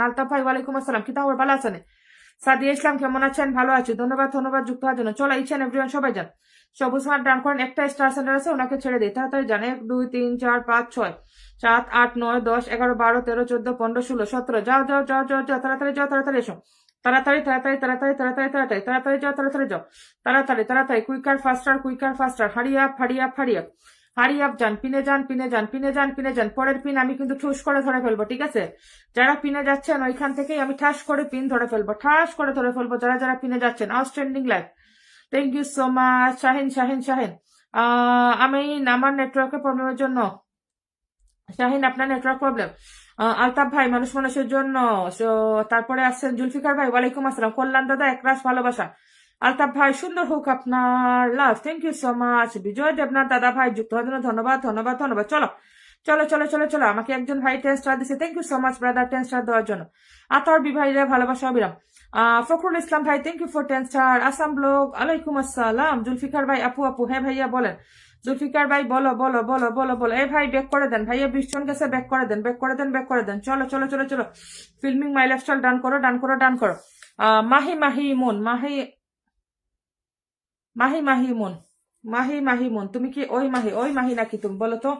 আলতাফ ভাই ওয়ালাইকুম আসসালাম, কি খবর, ভালো আছেন? সাদিয়া ইসলাম কেমন আছেন? ভালো আছি, ধন্যবাদ ধন্যবাদ যুক্ত হওয়ার জন্য। চলো ইচ্ছেন এভরিওয়ান সবাই যান, সবুজ মাঠ ডান করেন, একটা স্টার সেন্টার আছে ওনাকে ছেড়ে দিই, তাড়াতাড়ি যান। 1 2 3 4 5 6 7 8 9 10 11 12 13 14 15 16 17, যাও যাও যাও যাও যাও, তাড়াতাড়ি যাও, তাড়াতাড়ি এসো, তাড়াতাড়ি তাড়াতাড়ি তাড়াতাড়ি তাড়াতাড়ি তাড়াতাড়ি তাড়াতাড়ি যাও, তাড়াতাড়ি যাও, তাড়াতাড়ি তাড়াতাড়ি, quicker ফাস্টার, hurry up hurry up hurry up, hurry up যান, পিনে যান পিনে যান পিনে যান পিনে যান। পরের পিন আমি কিন্তু ঠুস করে ধরে ফেলবো, ঠিক আছে? যারা পিনে যাচ্ছেন ওইখান থেকেই আমি ঠাস করে পিন ধরে ফেলবো, ঠাস করে ধরে ফেলবো যারা যারা পিনে যাচ্ছেন। Outstanding life, thank you so much. Shahin Shahin Shahin, আমি আমার নেটওয়ার্কের প্রবলেমের জন্য, শাহিন আপনার নেটওয়ার্ক প্রবলেম। আলতাফ ভাই মানুষ মানুষের জন্য। তারপরে আসছেন জুলফিকার ভাই, ওয়ালাইকুম আসসালাম। কল্যাণ দাদা একরাশ ভালোবাসা। আলতাফ ভাই সুন্দর হোক আপনার লাভ, থ্যাংক ইউ সো মাচ। বিজয় দেবনাথ দাদা ভাই যুক্ত হওয়ার জন্য ধন্যবাদ ধন্যবাদ ধন্যবাদ। চলো চলো চলো চলো চলো, আমাকে একজন ভাই 10 স্টার দিছে, thank you so much brother 10 star দেওয়ার জন্য। আতর বিভাইরা ভালোবাসা অবিরাম। ফখরুল ইসলাম ভাই থ্যাংক ইউ ফর 10 স্টার। আসাম ব্লগ আলাইকুম আসসালাম। জুলফিকার ভাই আপু আপু, হ্যাঁ ভাইয়া বলেন। জুলফিকার ভাই বলো বলো বলো বলো বলো। এই ভাই ব্যাক করে দেন, ভাইয়া 20 জন গেছে, ব্যাক করে দেন ব্যাক করে দেন ব্যাক করে দেন। চলো চলো চলো চলো, ফিল্মিং মাই লাইফস্টাইল ডান করো ডান করো ডান করো। Mahi Mahi moon, Mahi Mahi Mahi moon, Mahi Mahi moon, তুমি কি ওই মাহি নাকি তুমি? বলো তো,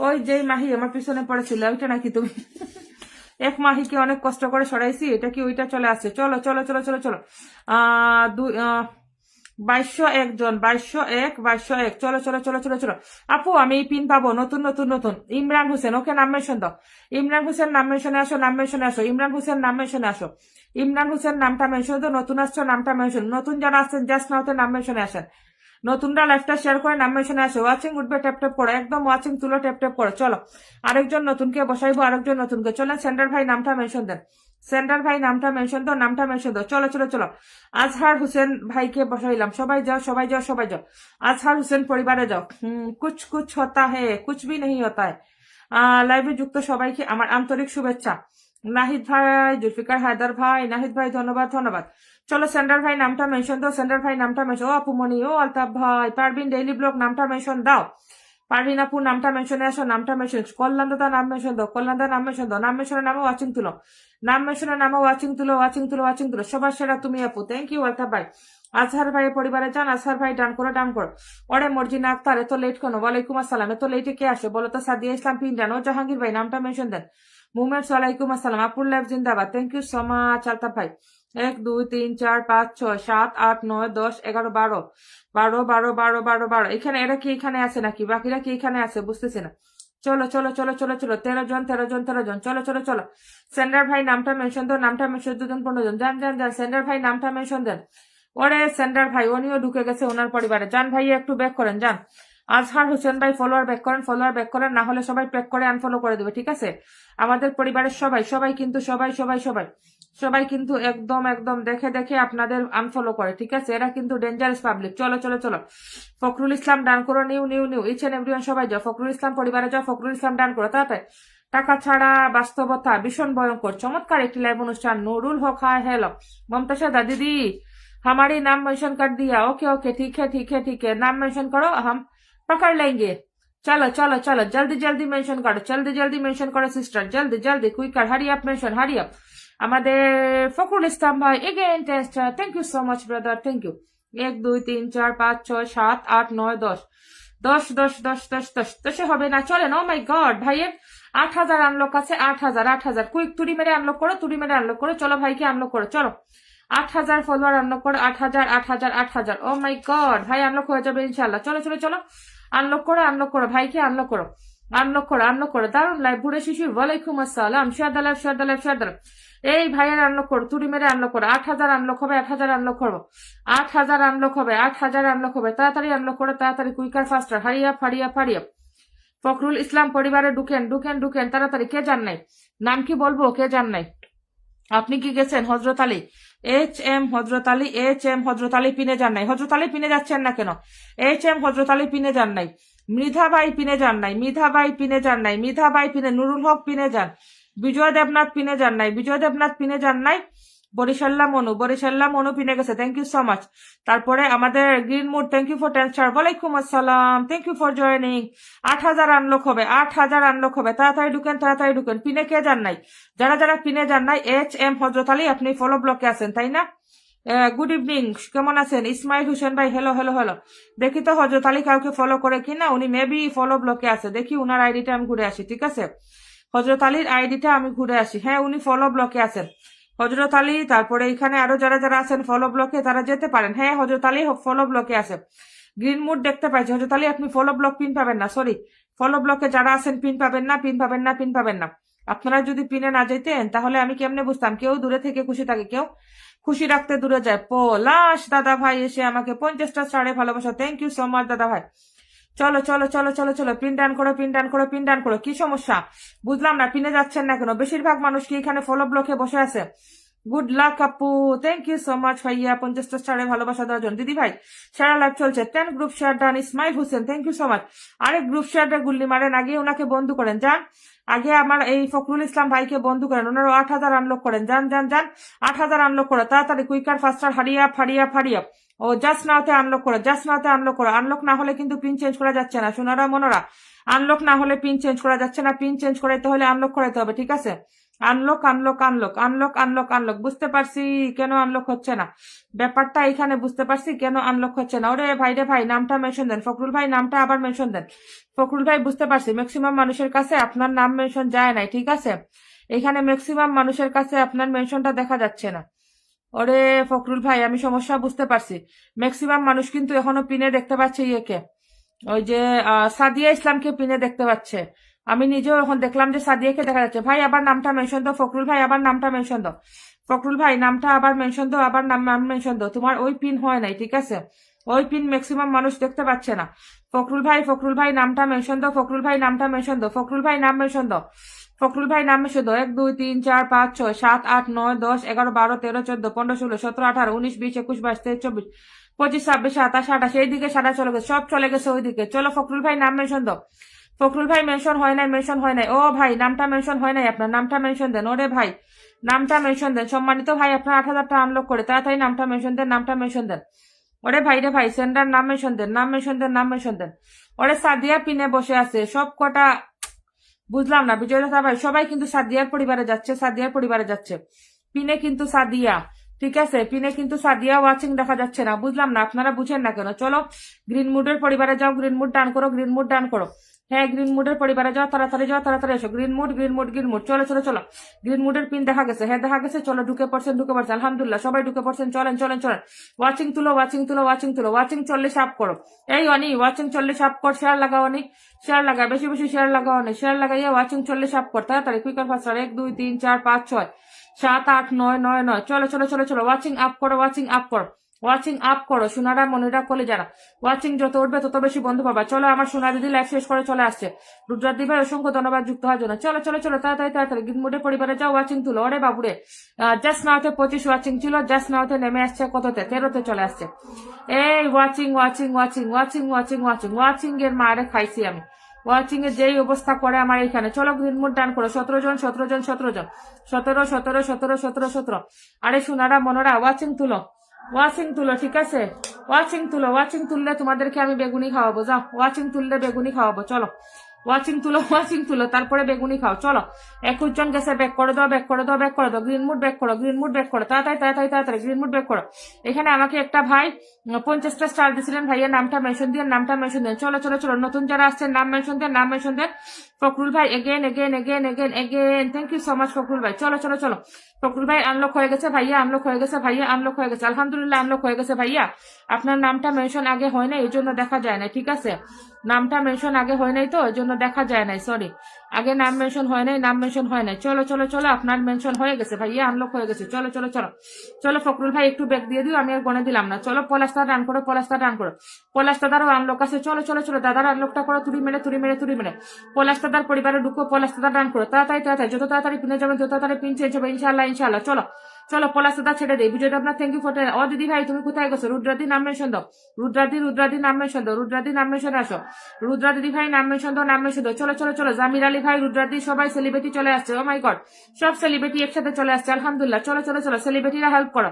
ওই যেই মাহি আমার পিছনে পড়েছিল ওইটা নাকি তুমি? এক মাহিকে অনেক কষ্ট করে সরাইছি, এটা কি ওইটা? চলে আসছে, চলো চলো চলো চলো চলো। 2201 জন, 2201 চলো চলো চলো চলো চলো। আপু আমি এই পিন পাবো, নতুন নতুন নতুন। ইমরান হোসেন, ওকে নাম মেনশন দাও। ইমরান হোসেন নাম মেনশনে আসো, নাম মেনশনে আসো। ইমরান হোসেন নাম মেনশনে আসো। ইমরান হোসেন নামটা মেনশন দাও, নতুন আসছো নামটা মেনশন। নতুন যারা আসছেন জাস্ট নাওতে নাম মেনশনে আসেন। নতুনরা লাইফটা শেয়ার করে নাম মেনশনে আসো। ওয়াচিং উঠবে ট্যাপ ট্যাপ করো, একদম ওয়াচিং তুলো ট্যাপ ট্যাপ করো। চলো আরেকজন নতুনকে বসাইবো, আরেকজন নতুনকে। চলেন সেন্টার ভাই নামটা মেনশন দেন, সেন্টার ভাই নামটা মেনশন দাও, নামটা মেনশন দাও। চলো চলো চলো, আজহার হোসেন ভাইকে বসাইলাম। সবাই যাও সবাই যাও সবাই যাও, আজহার হোসেন পরিবারে যাও। কুছ কুছ হতা হে, কুছ ভি নেই হতা হে। লাইভে যুক্ত সবাইকে আমার আন্তরিক শুভেচ্ছা। নাহিদ ভাই, জুলফিকার হায়দার ভাই, নাহিদ ভাই ধন্যবাদ ধন্যবাদ। চলো সেন্টার ভাই নামটা মেনশন দাও, সেন্টার ভাই নামটা মেনশন। ও আপুমনি, ও আলতাফ ভাই, পারবিন ডেইলি ব্লগ নামটা মেনশন দাও। পারভিন আপু নামটা মেনশনে আসো, নামটা মেনশন। কল্যাণ দাদা নাম মেনশন দাও, কল্যাণ দাদা নাম মেনশন দাও। নাম মেনশনের নামে ওয়াচিং তুলো, নাম মেনশনের নামে ওয়াচিং তুলো ওয়াচিং তুলো ওয়াচিং তুলো। সবার সেরা তুমি আপু, থ্যাংক ইউ আলতাফ ভাই। আজহার ভাইয়ের পরিবারে যান, আজহার ভাই ডান করো ডান করো। ওরে মর্জিনা আক্তার, এত লেট কেন? ওয়ালাইকুম আসসালাম। এত লেটে কে আসে বলো তো? সাদিয়া ইসলাম পিন ডান। ও জাহাঙ্গীর ভাই নামটা মেনশন দেন। মুমেন্টস ওয়ালাইকুম আসসালাম। আপুর লাইফ জিন্দাবাদ, thank you so much Altaf ভাই। 1 2 3 4 5 6 7 8 9 10 11 12 12 12 12 12 12। এখানে এরা কি এখানে আছে নাকি? বাকিরা কি এখানে আছে? বুঝতেছি না। চলো চলো চলো চলো চলো, 13 জন 13 জন 13 জন। চলো চলো চলো, সেন্ডার ভাই নামটা মেনশন দাও, নামটা মেনশন। 14 জন 15 জন, যান যান যান। সেন্ডার ভাই নামটা মেনশন দেন। ওরে সেন্ডার ভাই উনিও ঢুকে গেছে ওনার পরিবারে। যান ভাইয়া একটু ব্যাক করেন, যান। আজহার হোসেন ভাই ফলোয়ার ব্যাক করেন, ফলোয়ার ব্যাক করেন, না হলে সবাই ব্যাক করে আনফলো করে দেবে, ঠিক আছে? আমাদের পরিবারের সবাই সবাই কিন্তু সবাই সবাই সবাই সবাই কিন্তু একদম একদম দেখে দেখে আপনাদের আনফলো করে, ঠিক আছে? এরা কিন্তু ডেঞ্জারাস পাবলিক। চলো চলো চলো, ফখরুল ইসলাম ডান করো। New new new, each and everyone সবাই যাও, ফখরুল ইসলাম পরিবারে যাও, ফখরুল ইসলাম ডান করো তাড়াতাড়ি। টাকা ছাড়া বাস্তবতা ভীষণ ভয়ঙ্কর, চমৎকার একটি লাইভ অনুষ্ঠান। নুরুল হক, হাই हेलो। ममताशा दीदी हमारी नाम मेंशन कर दिया, ओके ओके ठीक है ठीक है ठीक है, नाम मेंशन करो हम पकड़ लेंगे। चलो चलो चलो, जल्दी जल्दी मेंशन करो, जल्दी जल्दी मेंशन करो सिस्टर, जल्दी जल्दी quicker, hurry up mention, hurry up. আমাদের ফখরুল ইসলাম ভাই again test, thank you so much brother, thank you. 1 2 3 4 5 6 7 8 9 10 10 10 10 10 10 10 হবে না, চলেন। ও মাই গড, ভাইয়ের 8000 আনলক আছে, 8000 8000। কুইক তুড়ি মেরে আনলক করো, তুড়ি মেরে আনলক করো। চলো ভাইকে আনলক করো, চলো। 8000 ফলোয়ার আনলক করো, 8000 8000 8000। ও মাই গড, ভাই আনলক হয়ে যাবে ইনশাল্লাহ। চলো চলো চলো, আনলক করো ভাইকে, আনলক করো আনলক করো। দারুন লাইভ, বুড়ে শিশুর ওয়ালাইকুম আসসালাম। শেয়ার দালাল শেয়ার দালাল শেয়ার দালাল। এই ভাইয়ের আনলক করো, তুড়ি মেরে আনলক করো। 8000 আনলক হবে, 8000 আনলক করবো, 8000 আনলক হবে, 8000 আনলক হবে। তাড়াতাড়ি আনলক করো, তাড়াতাড়ি কুইকার ফাস্টার, হারিয়া ফারিয়া ফারিয়া। ফখরুল ইসলাম পরিবারে ঢুকেন ঢুকেন ঢুকেন তাড়াতাড়ি। কে যান নাই? নাম কি বলবো? কে যান নাই? আপনি কি গেছেন? হজরত আলী, HM হজরত আলী, HM হজরত আলী পিনে যান নাই? হজরত আলী পিনে যাচ্ছেন না কেন? HM হজরত আলী পিনে যান নাই? মৃধা ভাই পিনে যান নাই? মৃধা ভাই পিনে যান নাই? মৃধা ভাই পিনে, নুরুল হক পিনে যান। বিজয় দেবনাথ পিনে যান নাই? বিজয় দেবনাথ পিনে যান নাই? বরিশাল্লা মনু পিনে গেছে, থ্যাংক ইউ সো মাচ। তারপরে আমাদের green mood, thank you for 10 star, ওয়ালাইকুম আসসালাম, thank you for joining. 8,000 unlock হবে, 8,000 আনলক হবে, তাড়াতাড়ি ঢুকেন, তাড়াতাড়ি ঢুকেন। পিনে কে যান নাই? যারা যারা পিনে যান নাই, HM হজরত আলী, আপনি ফলো ব্লকে আছেন তাই না? গুড ইভিনিং, কেমন আছেন? ইসমাইল হোসেন ভাই, হ্যালো হ্যালো হ্যালো। দেখি তো হজরত আলী কাউকে ফলো করে কিনা, উনি মেবি ফলো ব্লকে আছে, দেখি উনার আইডিটা আমি ঘুরে আসি, ঠিক আছে? হজরত আলীর আইডিটা আমি ঘুরে আসি। হ্যাঁ, উনি ফলো ব্লকে আছেন হজরত আলী। তারপরে এখানে আরো যারা যারা আছেন ফলো ব্লকে, তারা যেতে পারেন। হ্যাঁ, হজরত আলী ফলো ব্লকে আছে। গ্রিন মুড দেখতে পাইছি। হজরত আলী আপনি ফলো ব্লক পিন পাবেন না, সরি, ফলো ব্লকে যারা আছেন পিন পাবেন না, পিন পাবেন না, পিন পাবেন না। আপনারা যদি পিনে না যেতেন তাহলে আমি কেমনে বুঝতাম? কেউ দূরে থেকে খুশি থাকে, কেউ খুশি রাখতে দূরে যায়। পলাশ দাদা ভাই এসে আমাকে 50টা স্টারে ভালোবাসা, থ্যাংক ইউ সো মাচ দাদা ভাই। চলো চলো চলো চলো চলো, পিন ডান করো, পিন ডান করো, পিন ডান করো। কি সমস্যা বুঝলাম না, পিনে যাচ্ছেন না কেন? বেশিরভাগ মানুষ কি এখানে ফলো ব্লকে বসে আছে? গুড লাক আপু, থ্যাংক ইউ সো মাচ ভাইয়া, 50টা স্টারে ভালোবাসা দেওয়ার জন্য। দিদি ভাই সারা লাইভ চলছে, 10 group share done. Ismail Hossain, thank you so much. আরেক গ্রুপ শেয়ারটা গুল্লি মারেন, আগে ওনাকে বন্ধু করেন, যান। আগে আমার এই ফখরুল ইসলাম ভাইকে বন্ধু করেন, ওনারও 8,000 আনলক করেন, যান যান যান। 8,000 আনলক করো তাড়াতাড়ি, কুইকার ফাস্টার, হারিয়া ফারিয়া ফারিয়া। ও জাস্ট নাওতে আনলক করো, জাস্ট নাওতে আনলক করো। আনলক না হলে কিন্তু পিন চেঞ্জ করা যাচ্ছে না, সোনারা মনোরা। আনলক না হলে পিন চেঞ্জ করা যাচ্ছে না, পিন চেঞ্জ করাইতে হলে আনলক করাইতে হবে, ঠিক আছে? Unlock unlock unlock unlock unlock unlock, বুঝতে পারছি কেন আনলক হচ্ছে না, ব্যাপারটা এখানে বুঝতে পারছি কেন আনলক হচ্ছে না। ওরে ভাই রে ভাই, নামটা মেনশন দেন, ফখরুল ভাই নামটা আবার মেনশন দেন। ফখরুল ভাই বুঝতে পারছি ম্যাক্সিমাম মানুষের কাছে আপনার নাম মেনশন যায় নাই, ঠিক আছে? এখানে ম্যাক্সিমাম মানুষের কাছে আপনার মেনশনটা দেখা যাচ্ছে না। ওরে ফখরুল ভাই, আমি সমস্যা বুঝতে পারছি। ম্যাক্সিমাম মানুষ কিন্তু এখনো পিনে দেখতে পাচ্ছে ইয়েকে, ওই যে সাদিয়া ইসলামকে পিনে দেখতে পাচ্ছে। আমি নিজেও এখন দেখলাম যে সাদিয়াকে দেখা যাচ্ছে। ভাই আবার নামটা মেনশন দাও, ফখরুল ভাই আবার নামটা মেনশন দাও, ফখরুল ভাই নামটা আবার মেনশন দাও, আবার নাম মেনশন দাও। তোমার ওই পিন হয় নাই, ঠিক আছে? ওই পিন ম্যাক্সিমাম মানুষ দেখতে পাচ্ছে না। ফখরুল ভাই নামটা মেনশন দাও, ফখরুল ভাই নামটা মেনশন দাও, ফখরুল ভাই নাম মেনশন দাও, ফখরুল ভাই নাম মেনশন দাও। 1 2 3 4 5 6 7 8 9 10 11 12 13 14 15 16 17 18 19 20 21 22 23 24 25 26 27 28, এইদিকে সাদা চলে গেছে, সব চলে গেছে ওইদিকে। চলো ফখরুল ভাই নাম মেনশন দাও। ফখরুল ভাই মেনশন হয় নাই, মেনশন হয় নাই। ও ভাই নামটা মেনশন হয় নাই আপনার, নামটা মেনশন দেন। ওরে ভাই নামটা মেনশন দেন, সম্মানিত ভাই আপনার 8,000টা আনলক করে, তাড়াতাড়ি নামটা মেনশন দেন, নামটা মেনশন দেন। ওরে ভাই রে ভাই, সেন্ডার নাম মেনশন দেন, নাম মেনশন দেন, নাম মেনশন দেন। ওরে সাদিয়া পিনে বসে আছে সব কটা, বুঝলাম না বিজয়লতা ভাই, সবাই কিন্তু সাদিয়ার পরিবারে যাচ্ছে, সাদিয়ার পরিবারে যাচ্ছে। পিনে কিন্তু সাদিয়া, ঠিক আছে? পিনে কিন্তু সাদিয়া ওয়াচিং দেখা যাচ্ছে না, বুঝলাম না আপনারা বুঝেন না কেন। চলো গ্রিন মুডের পরিবারে যাও, গ্রিন মুড ডান করো, গ্রিন মুড ডান করো। হ্যাঁ, গ্রিন মুডের পরিবারে যাও, তাড়াতাড়ি যাও, তাড়াতাড়ি এসো। Green mood green mood green mood, চলো চলো চলো। গ্রিন মুডের পিন দেখা গেছে, হ্যাঁ দেখা গেছে। চলো ঢুকে পড়ছেন, ঢুকে পড়ছেন, আলহামদুলিল্লাহ সবাই ঢুকে পড়ছেন। চলেন চলেন চলেন, ওয়াচিং তুলো, ওয়াচিং তুলো, ওয়াচিং তুলো, ওয়াচিং 40 আপ করো। এই অনি ওয়াচিং 40 আপ কর, শেয়ার লাগাও অনি, শেয়ার লাগা, বেশি বেশি শেয়ার লাগাও অনি, শেয়ার লাগাইয়া ওয়াচিং 40 আপ কর তাড়াতাড়ি, কুইকার ফাস্টার। 1 2 3 4 5 6 7 8 9 9 9, চলো চলো চলো চলো, ওয়াচিং আপ করো, ওয়াচিং আপ করো, ওয়াচিং আপ করো সোনারা মনিরা কলে যারা। ওয়াচিং যত উঠবে তত বেশি বন্ধু পাবা। চলো আমার সোনা দিদি লাইফ শেষ করে চলে আসছে, রুদ্রাদি ভাই অসংখ্য ধন্যবাদ যুক্ত হওয়ার জন্য। চলো চলো চলো তাড়াতাড়ি তাড়াতাড়ি গ্রিন মুডের পরিবারে যাও, ওয়াচিং তুলো। ওরে বাবুরে, জাস্ট নাওতে 25 ওয়াচিং ছিল, জাস্ট নাওতে নেমে আসছে কততে, 13তে চলে আসছে। এই watching watching watching watching watching watching, watching এর মারে খাইছি আমি। ওয়াচিং এর যেই অবস্থা করে আমার এখানে। চলো গ্রিন মুড ডান করো, 17 জন 17 জন 17 জন, 17 17 17 17 17। আরে সোনারা মনোরা ওয়াচিং তুলো, ওয়াচিং তুলো, ঠিক আছে? ওয়াচিং তুলো, ওয়াচিং তুললে তোমাদেরকে আমি বেগুনি খাওয়াবো, যাও ওয়াচিং তুললে বেগুনি খাওয়াবো। চলো ওয়াচিং তুলো, ওয়াচিং তুলো, তারপরে বেগুনি খাও। চলো 21 জন গেছে, ব্যাক করে দাও, ব্যাক করে দাও, ব্যাক করে দাও। গ্রিন মুড ব্যাক করো, গ্রিন মুড ব্যাক করো, তাড়াতাড়ি তাড়াতাড়ি তাড়াতাড়ি গ্রিন মুড ব্যাক করো। এখানে আমাকে একটা ভাই 50টা স্টার দিয়েছিলেন, ভাইয়ের নামটা মেনশন দিয়ে, নামটা মেনশন দেন। চলো চলো চলো, নতুন যারা আসছেন নাম মেনশন দেন, নাম মেনশন দেন। ফখরুল ভাই again again again again again, thank you so much Fakhrul ভাই। চলো চলো চলো, ফখরুল ভাই আনলক হয়ে গেছে, ভাইয়া আনলক হয়ে গেছে, ভাইয়া আনলক হয়ে গেছে, আলহামদুলিল্লাহ আনলক হয়ে গেছে ভাইয়া। আপনার নামটা মেনশন আগে হয় না, এই জন্য দেখা যায় না, ঠিক আছে? নামটা মেনশন আগে হয় নাই তো এই জন্য দেখা যায় নাই, সরি। আগে নাম মেনশন হয় নাই, নাম মেনশন হয় নাই। চলো চলো চলো, আপনার মেনশন হয়ে গেছে, ভাইয়া আনলক হয়ে গেছে। চলো চলো চলো চলো, ফখরুল ভাই একটু ব্যাক দিয়ে দিও, আমি আর গনে দিলাম না। চলো পলাশটা রান করো, পলাশটা রান করো। পলাশ দাদারও আনলক আছে, চলো চলো চলো, দাদার আনলকটা করো, তুড়ি মেরে তুড়ি মেরে তুড়ি মেরে। পলাশ দাদার পরিবারে ঢুকো, পলাশ দাদা রান করো, তাড়াতাড়ি তাড়াতাড়ি, যত তাড়াতাড়ি পিনে যাবেন তত তাড়াতাড়ি পিন চেঞ্জ হবে, ইনশাল্লাহ ইনশাল্লাহ। চলো চলো পলাশদা ছেড়ে দেই। বিজয় দেবনাথ থ্যাংক ইউ ফর ও দিদি ভাই তুমি কোথায় গেছো? রুদ্রাদি নাম মেনশন দাও, রুদ্রাদি নাম মেনশন দাও, রুদ্রাদি নাম মেনশনে আসো, রুদ্রা দিদি ভাই নাম মেনশন দাও, নাম মেনশন দাও। চলো চলো চলো, জামির আলী ভাই, রুদ্রাদি সবাই সেলিব্রিটি চলে আসছে। ও মাই গড, সব সেলিব্রিটি একসাথে চলে আসছে, আলহামদুলিল্লাহ। চলো চলো চলো, সেলিব্রিটিরা হেল্প করো,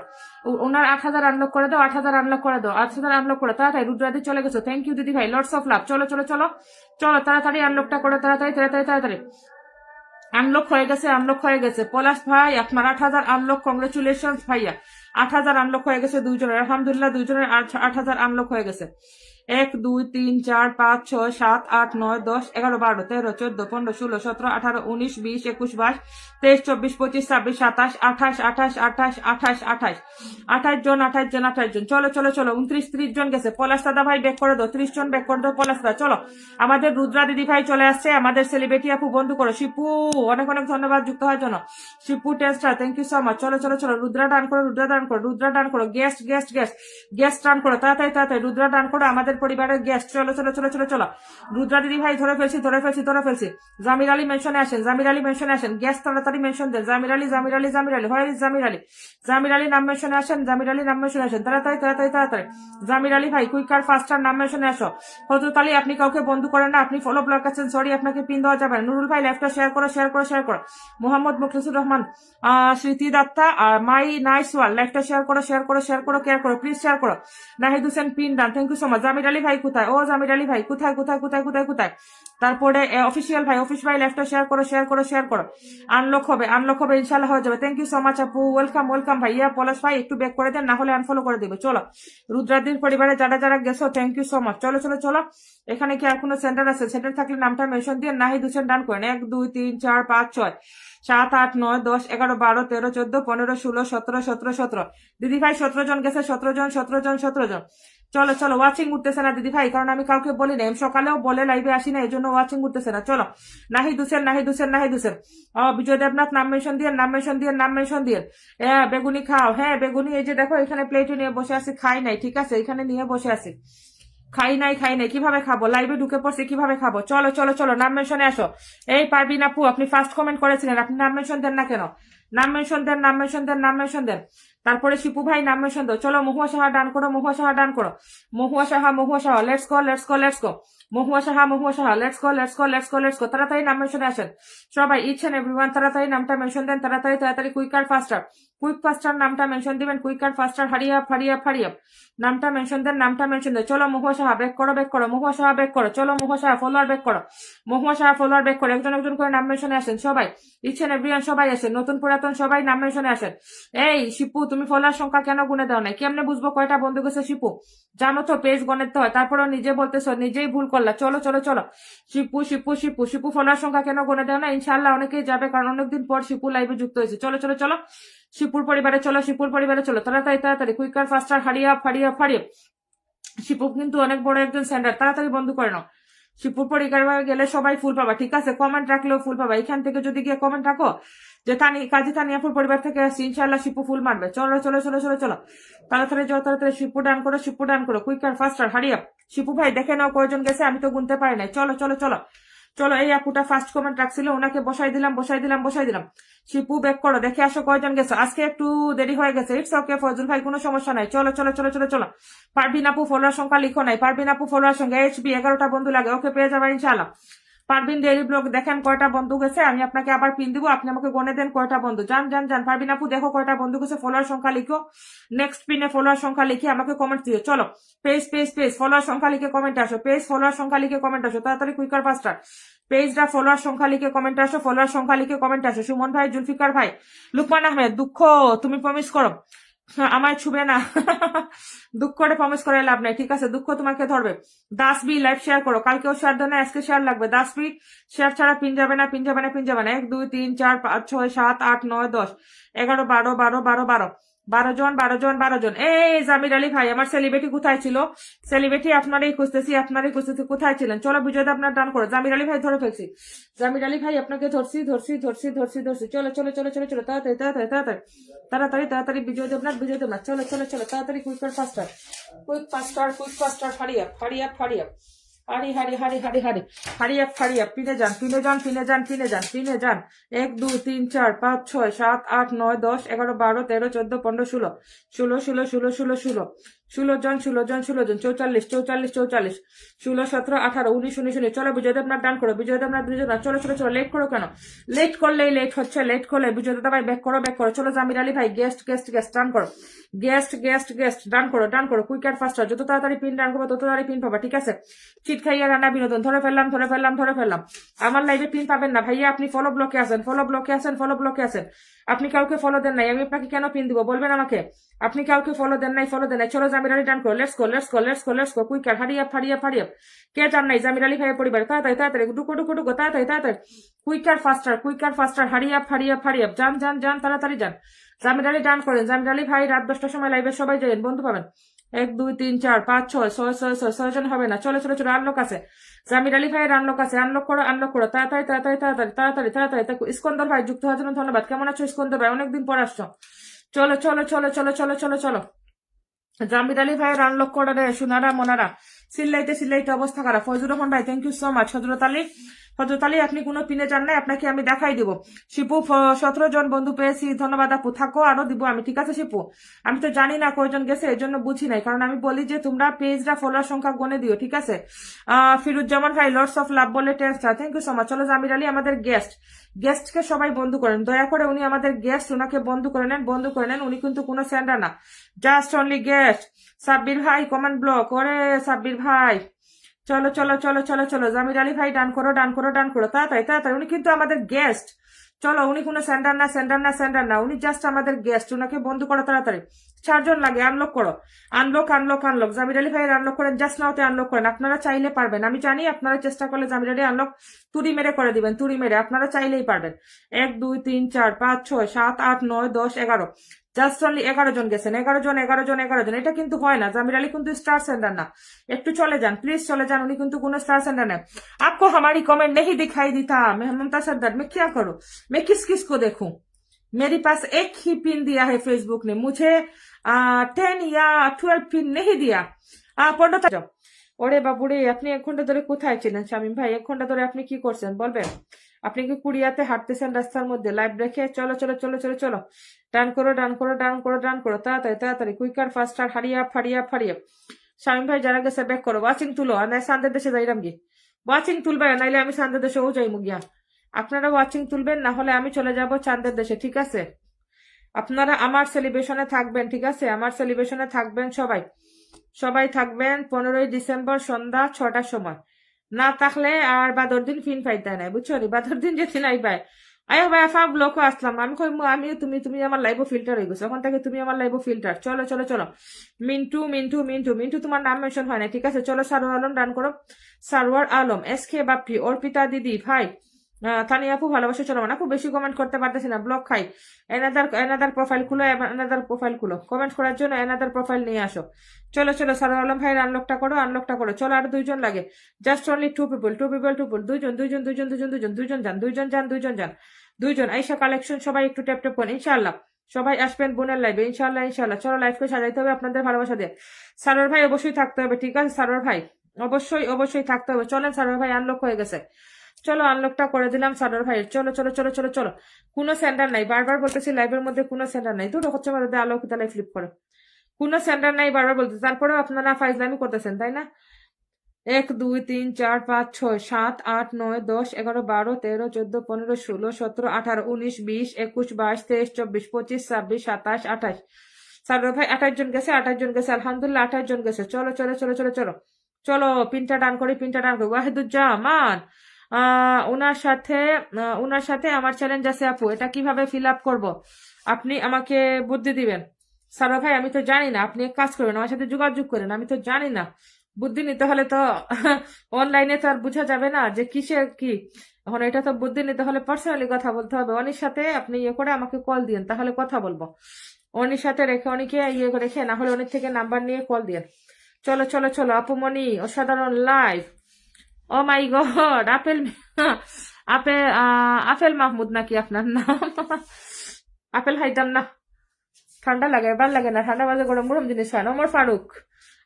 ওনার 8,000 আনলক করে দাও, 8,000 আনলক করে দাও, 8,000 আনলক করো তাড়াতাড়ি। রুদ্রাদি চলে গেছো, থ্যাংক ইউ দিদি ভাই, লটস অফ লাভ। চলো চলো চলো চলো, তাড়াতাড়ি আনলকটা করো, তাড়াতাড়ি তাড়াতাড়ি তাড়াতাড়ি। আনলক হয়ে গেছে, আনলক হয়ে গেছে। পলাশ ভাই আপনার 8,000 আনলক, কংগ্রেচুলেশন ভাইয়া। 8,000 আনলক হয়ে গেছে দুইজনের, আলহামদুলিল্লাহ দুইজনের 8,000 আনলক হয়ে গেছে। 1 2 3 4 5 6 7 8 9 10 11 12 13 14 15 16 17 18 19 20 21 22 23 24 25 26 27 28 28 28 28 28 28 জন 28 জন 28 জন। চলো চলো চলো, 29 30 জন গেছে। পলাশ দাদা ভাই ব্যাক করে দাও, 30 জন ব্যাক করে দাও পলাশ দাদা। চলো, আমাদের রুদ্রা দিদি ভাই চলে আসছে, আমাদের সেলিব্রিটি আপু বন্ধু করো। শিপু অনেক অনেক ধন্যবাদ যুক্ত হওয়ার জন্য। Shipu tester thank you so much. চলো চলো চলো, রুদ্রা ডান করো, রুদ্রা ডান করো, রুদ্রা ডান করো। গেস্ট গেস্ট গেস্ট গেস্ট ডান করো, তাড়াতাড়ি তাড়াতাড়ি রুদ্রা ডান করো, আমাদের পরিবারের গেস্ট। চলো চলো চলো চলো চলো, রুদ্রা দিদি ভাই ধরে ফেলছি ধরে ফেলছি ধরে ফেলছি। জামির আলী মেনশনে আসেন, জামির আলী মেনশনে আসেন, গেস্ট তাড়াতাড়ি মেনশন দেন। Jamir Ali Jamir Ali Jamir Ali, where is Jamir Ali? জামির আলী নাম মেনশনে আসেন, জামির আলী নাম মেনশনে আসেন, তাড়াতাড়ি তাড়াতাড়ি তাড়াতাড়ি। জামির আলী ভাই কুইকার ফাস্টার নাম মেনশনে আসো। হযরত আলী আপনি কাউকে বন্ধু করেন না, আপনি ফলো ব্লক আছেন, সরি আপনাকে পিন দেওয়া যাবে না। নুরুল ভাই লেফটটা শেয়ার করো শেয়ার করো শেয়ার করো। Mohammad Mukhlisur Rahman, Smriti Datta, my nice wall, লেফটটা শেয়ার করো শেয়ার করো শেয়ার করো কেয়ার করো, প্লিজ শেয়ার করো। Nahid Hossain pin done, thank you so much. Jamir Ali ভাই কোথায়? ও জামির আলী ভাই কোথায় কোথায় কোথায় কোথায় কোথায়? তারপরে অফিসিয়াল ভাই, অফিস ভাই লেফটটা শেয়ার করো শেয়ার করো শেয়ার করো। আনলক হবে ইনশাল্লাহ হয়ে যাবে। থ্যাংক ইউ সো মাচ আপু, ওয়েলকাম ওয়েলকাম ভাইয়া। পলাশ ভাই একটু ব্যাক করে দেন, না হলে আনফলো করে দিবে। চলো, রুদ্রাদির পরিবারে যারা যারা গেছো থ্যাংক ইউ সো মাচ। চলো চলো চলো, এখানে কি আর কোনো সেন্টার আছে? সেন্টার থাকলে নামটা মেনশন দিয়ে নাহিদ হোসেন ডান করেন। 1 2 3 4 5 6 7 8 9 10 11 12 13 14 15 16 17 17 17। দিদি ভাই 17 জন গেছে, 17 জন 17 জন 17 জন। চলো চলো, ওয়াচিং উঠতেছে না দিদি ভাই, কারণ আমি কাউকে বলি না, আমি সকালেও বলে লাইভে আসি না, এই জন্য ওয়াচিং উঠতেছে না। চলো, নাহিদ হোসেন নাহিদ হোসেন নাহিদ হোসেন, বিজয় দেবনাথ নাম মেনশন দিয়ে নাম মেনশন দিয়ে নাম মেনশন দিয়ে। বেগুনি খাও, হ্যাঁ বেগুনি এই যে দেখো এখানে প্লেটে নিয়ে বসে আছি, খাই নাই, ঠিক আছে এখানে নিয়ে বসে আছি, খাই নাই কিভাবে খাবো? লাইভে ঢুকে পড়ছি, কিভাবে খাবো? চলো চলো চলো, নাম মেনশনে আসো। এই পারবিন আপু আপনি ফার্স্ট কমেন্ট করেছিলেন, আপনি নাম মেনশন দেন না কেন? নাম মেনশন দেন, নাম মেনশন দেন, নাম মেনশন দেন। তারপরে শিপু ভাই নাম মেনশন দাও। চলো, মহুয়া সাহা ডান করো, মহুয়া সাহা ডান করো, Mahua Saha, let's go let's go let's go. Mahua Saha, let's go let's go let's go let's go. তাড়াতাড়ি নাম মেনশনে আসেন সবাই, ইচ এন্ড এভরিওয়ান, তাড়াতাড়ি নামটা মেনশন দেন, তাড়াতাড়ি তাড়াতাড়ি। কুইকার ফাস্টার, কুইক ফাস্টার নামটা মেনশন দিবেন, কুইকার ফাস্টার, হারিয়া ফারিয়া ফারিয়া নামটা মেনশন দেন, নামটা মেনশন দেন। চলো মহুয়া সাহা ব্যাক করো ব্যাক করো, মহুয়া সাহা ব্যাক করো। চলো মহুয়া সাহা ফলোয়ার ব্যাক করো, মহুয়া সাহা ফলোয়ার ব্যাক করো। একজন একজন করে নাম মেনশনে আসেন সবাই, ইচ এন্ড এভরিওয়ান সবাই আসেন, নতুন পুরাতন সবাই নাম মেনশনে আসেন। এই শিপু তুমি ফলোয়ার সংখ্যা কেন গুনে দাও নাই? কেমনে বুঝবো কয়টা বন্ধু গেছে? শিপু জানো তো পেজ গণিত হয়, তারপরেও নিজে বলতেছো নিজেই ভুল করলা। চলো চলো চলো, শিপু শিপু শিপু শিপু ফলোয়ার সংখ্যা কেন গুনে দাও না? ইনশাল্লাহ অনেকেই যাবে, কারণ অনেকদিন পর শিপু লাইভে যুক্ত হয়েছে। চলো চলো চলো, শিপুর পরিবারে চলো, শিপুর পরিবারে চলো, তাড়াতাড়ি তাড়াতাড়ি। Quicker faster, Haria Faria Faria. শিপু কিন্তু অনেক বড় একজন সেন্টার, তাড়াতাড়ি বন্ধ করে নাও। শিপুর পরিবারে গেলে সবাই ফুল পাবা, ঠিক আছে? কমেন্ট রাখলেও ফুল পাবা। এখান থেকে যদি গিয়ে কমেন্ট রাখো যে কাজী তানিয়াপুর পরিবার থেকে আসছি, ইনশাল্লাহ শিপু ফুল মারবে। চলো চলো চলো চলো চলো, তাড়াতাড়ি যাও, তাড়াতাড়ি শিপু ডান করো, শিপু ডান করো। Quicker faster, হারিয়া। শিপু ভাই দেখে নাও কয়জন গেছে, আমি তো গুনতে পারি নাই। চলো চলো চলো চলো, এই আপুটা ফার্স্ট কমেন্ট রাখছিল, ওনাকে বসাই দিলাম বসাই দিলাম বসাই দিলাম। শিপু ব্যাক করো, দেখে আসো কয়জন গেছে। আজকে একটু দেরি হয়ে গেছে, ইটস ওকে ফজল ভাই, কোনো সমস্যা নাই। চলো চলো চলো চলো চলো, পারবিন আপু ফলোয়ার সংখ্যা লিখো নাই, পারবিন আপু ফলোয়ার সংখ্যা HB 11টা বন্ধু লাগে, ওকে পেয়ে যাবে ইনশাআল্লাহ। পারবিন ডেইলি ব্লগ দেখেন কয়টা বন্ধু গেছে, আমি আপনাকে আবার পিন দিব, আপনি আমাকে গনে দেন কয়টা বন্ধু। যান যান যান, পারবিন আপু দেখো কয়টা বন্ধু গেছে, ফলোয়ার সংখ্যা লিখো। নেক্সট পিনে ফলোয়ার সংখ্যা লিখে আমাকে কমেন্ট দিও। চলো, পেজ পেজ পেজ ফলোয়ার সংখ্যা লিখে কমেন্ট আসো, পেজ ফলোয়ার সংখ্যা লিখে কমেন্ট আসো, তাড়াতাড়ি কুইকার ফাস্টার। পেজটা ফলোয়ার সংখ্যা লিখে কমেন্ট আসো, ফলোয়ার সংখ্যা লিখে কমেন্ট আসো। সুমন ভাই, জুলফিকার ভাই, লুকমান আহমেদ, দুঃখ তুমি প্রমিস করো আমায় ছুবে না। দুঃখ করে প্রমিস করে লাভ নাই, ঠিক আছে? দুঃখ তোমাকে ধরবে। দাসবি লাইভ শেয়ার করো, কালকেও শেয়ার দেয় না, আজকে শেয়ার লাগবে। দাসবি শেয়ার ছাড়া পিন যাবে না, পিন যাবে না, পিন যাবে না। 1 2 3 4 5 6 7 8 9 10 11 12 12 12 12 12 জন 12 জন 12 জন। এই জামির আলী ভাই, আমার সেলিব্রিটি কোথায় ছিল? সেলিব্রিটি আপনারই খুঁজতেছি, আপনারই খুঁজতেছি, কোথায় ছিলেন? চলো বিজয় আপনার ডান করো। জামির আলী ভাই ধরে ফেলছি, জামির আলী ভাই আপনাকে ধরছি ধরছি ধরছি ধরছি ধরছি। চলো চলো চলো চলো চলো, তাড়াতাড়ি তাড়াতাড়ি তাড়াতাড়ি তাড়াতাড়ি তাড়াতাড়ি। বিজয় দেবনাথ বিজয় দেবনাথ, চলো চলো চলো তাড়াতাড়ি। Quicker ফাস্টার, quick ফাস্টার, quick ফাস্টার, hurry up hurry up hurry up. হারি হারি হারি হারি হারি হারি আপ পিনে যান পিনে যান পিনে যান পিনে যান পিনে যান 1 2 3 4 5 6 7 8 9 10 11 12 13 14 15 16 16 16 16 16 16 16 জন 16 জন 16 জন 44 44 44 16 17 18 19 19 19 চলো বিজয় দেবনাথ ডান করো বিজয় দেবনাথ চলো চলো চলো লেট করো কেন লেট করলেই লেট হচ্ছে লেট করলে বিজয় দাদা ভাই ব্যাক করো চলো জামির আলী ভাই গেস্ট গেস্ট গেস্ট ডান করো গেস্ট ডান করো কুইক অ্যান্ড ফাস্টার যত তাড়াতাড়ি পিন ডান করবো তত তাড়াতাড়ি পিন পাবা ঠিক আছে চিট খাইয়া রান্না বিনোদন ধরে ফেললাম আমার লাইভে পিন পাবেন না ভাইয়া আপনি ফলো ব্লকে আছেন আপনি কাউকে ফলো দেন নাই আমি আপনাকে কেন পিন দিব বলবেন আমাকে আপনি কাউকে ফলো দেন নাই চলো জামির আলী ডান করো লেটস গো কুইক হারিয়ে কে জান নাই জামির আলী ভাইয়ের পরিবার তাড়াতাড়ি ডুকো তাড়াতাড়ি কুইক আর ফাস্টার হারিয়ে যান তাড়াতাড়ি যান জামির আলী ডান করেন জামির আলী ভাই রাত 10টার সময় লাইভে সবাই যাবেন বন্ধু পাবেন 1 2 3 4 5 6 6 জন হবে না চলো আনলক আছে জামির আলী ভাইয়ের আনলক আছে আনলক করো তাড়াতাড়ি ইস্কন্দর ভাই যুক্ত হওয়ার জন্য ধন্যবাদ কেমন আছো ইস্কন্দর ভাই অনেকদিন পর আসছো চলো জামির আলী ভাইয়ের আনলক করে রে সোনারা মোনারা সিল্লাইতে অবস্থা খারাপ ফজলুর রহমান ভাই থ্যাংক ইউ সো মাচ হজরত আলী আপনি কোনো পিনে যান নাই আপনাকে আমি দেখাই দিব শিপু 17 জন বন্ধু পেয়েছি ধন্যবাদ আপু থাকো আরো দিব আমি ঠিক আছে শিপু আমি তো জানি না কয়জন গেছে এই জন্য বুঝি নাই কারণ আমি বলি যে তোমরা পেজরা ফলোয়ার সংখ্যা গনে দিও ঠিক আছে ফিরুজ্জামান ভাই লর্ডস অফ লাভ বলে text thank you so much চলো জামির আলী আমাদের গেস্টকে সবাই বন্ধু করেন দয়া করে উনি আমাদের গেস্ট ওনাকে বন্ধু করে নেন উনি কিন্তু কোনো সেন্ডার না জাস্ট অনলি গেস্ট সাব্বির ভাই কমেন্ট ব্লক ওরে সাব্বির ভাই চলো জামির আলী ভাই ডান করো তাড়াতাড়ি উনি কিন্তু আমাদের গেস্ট চলো উনি কোনো সেন্ডার না উনি জাস্ট আমাদের গেস্ট ওনাকে বন্ধু করো তাড়াতাড়ি 4 জন লাগে আনলক করো আনলক জামির আলী ভাইয়ের আনলক করেন জাস্ট নাওতে আনলক করেন আপনারা চাইলে পারবেন আমি জানি আপনারা চেষ্টা করলে জামির আলী আনলক তুড়ি মেরে করে দিবেন আপনারা চাইলেই পারবেন 1 2 3 4 5 6 7 8 9 10 11 জাস্ট অনলি 11 জন গেছেন 11 জন এটা কিন্তু হয় না জামির আলী কিন্তু স্টার সেন্ডার না একটু চলে যান প্লিজ চলে যান উনি কিন্তু কোনো स्टार सेंडर नहीं आपको हमारी कमेंट नहीं दिखाई देता मैं ममता सरदार मैं क्या करूं मैं किस को देखूं मेरे पास एक ही पिन दिया है फेसबुक ने मुझे 10 या 12 पिन नहीं दिया पंडित जाओ ওরে বাবুরে আপনি 1 ঘন্টা ধরে কোথায় ছিলেন শামিম ভাই 1 ঘন্টা ধরে আপনি কি করছেন বলবেন আপনি কি কুড়িয়াতে হাঁটতেছেন রাস্তার মধ্যে লাইভ রেখে চলো ডান করো তাড়াতাড়ি কুইকার ফাস্টার হারিয়ে শামিম ভাই যারা গেছে ব্যাক করো ওয়াচিং তুলো আর সান্দের দেশে যাইরাম গিয়ে ওয়াচিং তুলবে নাইলে আমি সান্দের দেশেও যাইমু গিয়া আপনারা ওয়াচিং তুলবেন না হলে আমি চলে যাব চাঁদের দেশে ঠিক আছে আপনারা আমার সেলিব্রেশনে থাকবেন ঠিক আছে আমার সেলিব্রেশনে থাকবেন সবাই থাকবেন 15 ডিসেম্বর সন্ধ্যা 6টার সময় না থাকলে আর বাদর দিন ফিন পাইতে নাই বুঝছো নি বাদর দিন যেতে নাই ভাই আয়ো ভাই সব লোক আসলাম আমি কই আমি তুমি আমার লাইভ ফিল্টার হয়ে গেছো এখন থেকে তুমি আমার লাইভ ফিল্টার চলো মিন্টু তোমার নাম মেনশন হয় না ঠিক আছে চলো সারোয়ার আলম ডান করো সারোয়ার আলম এসকে বাপি অর্পিতা দিদি ভাই তানি আপু ভালোবাসা চলো আপু বেশি কমেন্ট করতে পারতেছি না ব্লক খাই এনাদার প্রোফাইল খুলো কমেন্ট করার জন্য এনাদার প্রোফাইল নিয়ে আসো চলো সারোয়ার আলম ভাইয়ের আনলকটা করো চলো আর 2 জন লাগে জাস্ট অনলি 2 পিপল দুইজন যান আইসা কালেকশন সবাই একটু ট্যাপ করেন ইনশাআল্লাহ সবাই আসবেন বোনের লাইভে ইনশাআল্লাহ চলো লাইভকে সাজাইতে হবে আপনাদের ভালোবাসা দিয়ে সারোয়ার ভাই অবশ্যই থাকতে হবে ঠিক আছে সারোয়ার ভাই অবশ্যই থাকতে হবে চলেন সারোয়ার ভাই আনলক হয়ে গেছে চলো আনলকটা করে দিলাম সারোয়ার ভাইয়ের চলো কোনো সেন্টার নাই বারবার বলতেছি লাইভের মধ্যে কোনো সেন্টার নাই দুটো হচ্ছে মধ্যে আলোক তালাই ফ্লিপ করে কোনো সেন্টার নাই বারবার বলতে তারপরেও আপনারা ফাইজলামি করতেছেন তাই না 1 2 3 4 5 6 7 8 9 10 11 12 13 14 15 16 17 18 19 20 21 22 23 24 25 26 27 28 সারোয়ার ভাই 28 জন গেছে আলহামদুলিল্লাহ 28 জন গেছে চলো পিনটা ডান করি ওয়াহিদুজ্জামান ওনার সাথে আমার চ্যালেঞ্জ আছে আপু এটা কিভাবে ফিল আপ করবো আপনি আমাকে বুদ্ধি দিবেন সারোয়ার ভাই আমি তো জানি না আপনি এক কাজ করবেন আমার সাথে যোগাযোগ করেন আমি তো জানি না বুদ্ধি নিতে হলে তো অনলাইনে তো আর বোঝা যাবে না যে কিসের কি এখন এটা তো বুদ্ধি নিতে হলে পার্সোনালি কথা বলতে হবে অনির সাথে আপনি করে আমাকে কল দিন তাহলে কথা বলবো অনির সাথে অনিকে রেখে না হলে অনির থেকে নাম্বার নিয়ে কল দিন চলো আপুমনি অসাধারণ লাইভ ও মাই গড আপেল মাহমুদ নাকি আপনার নাম আপেল খাইতাম না ঠান্ডা লাগে এবার লাগে না ঠান্ডা বাজে গরম জিনিস হয় না ওমর ফারুক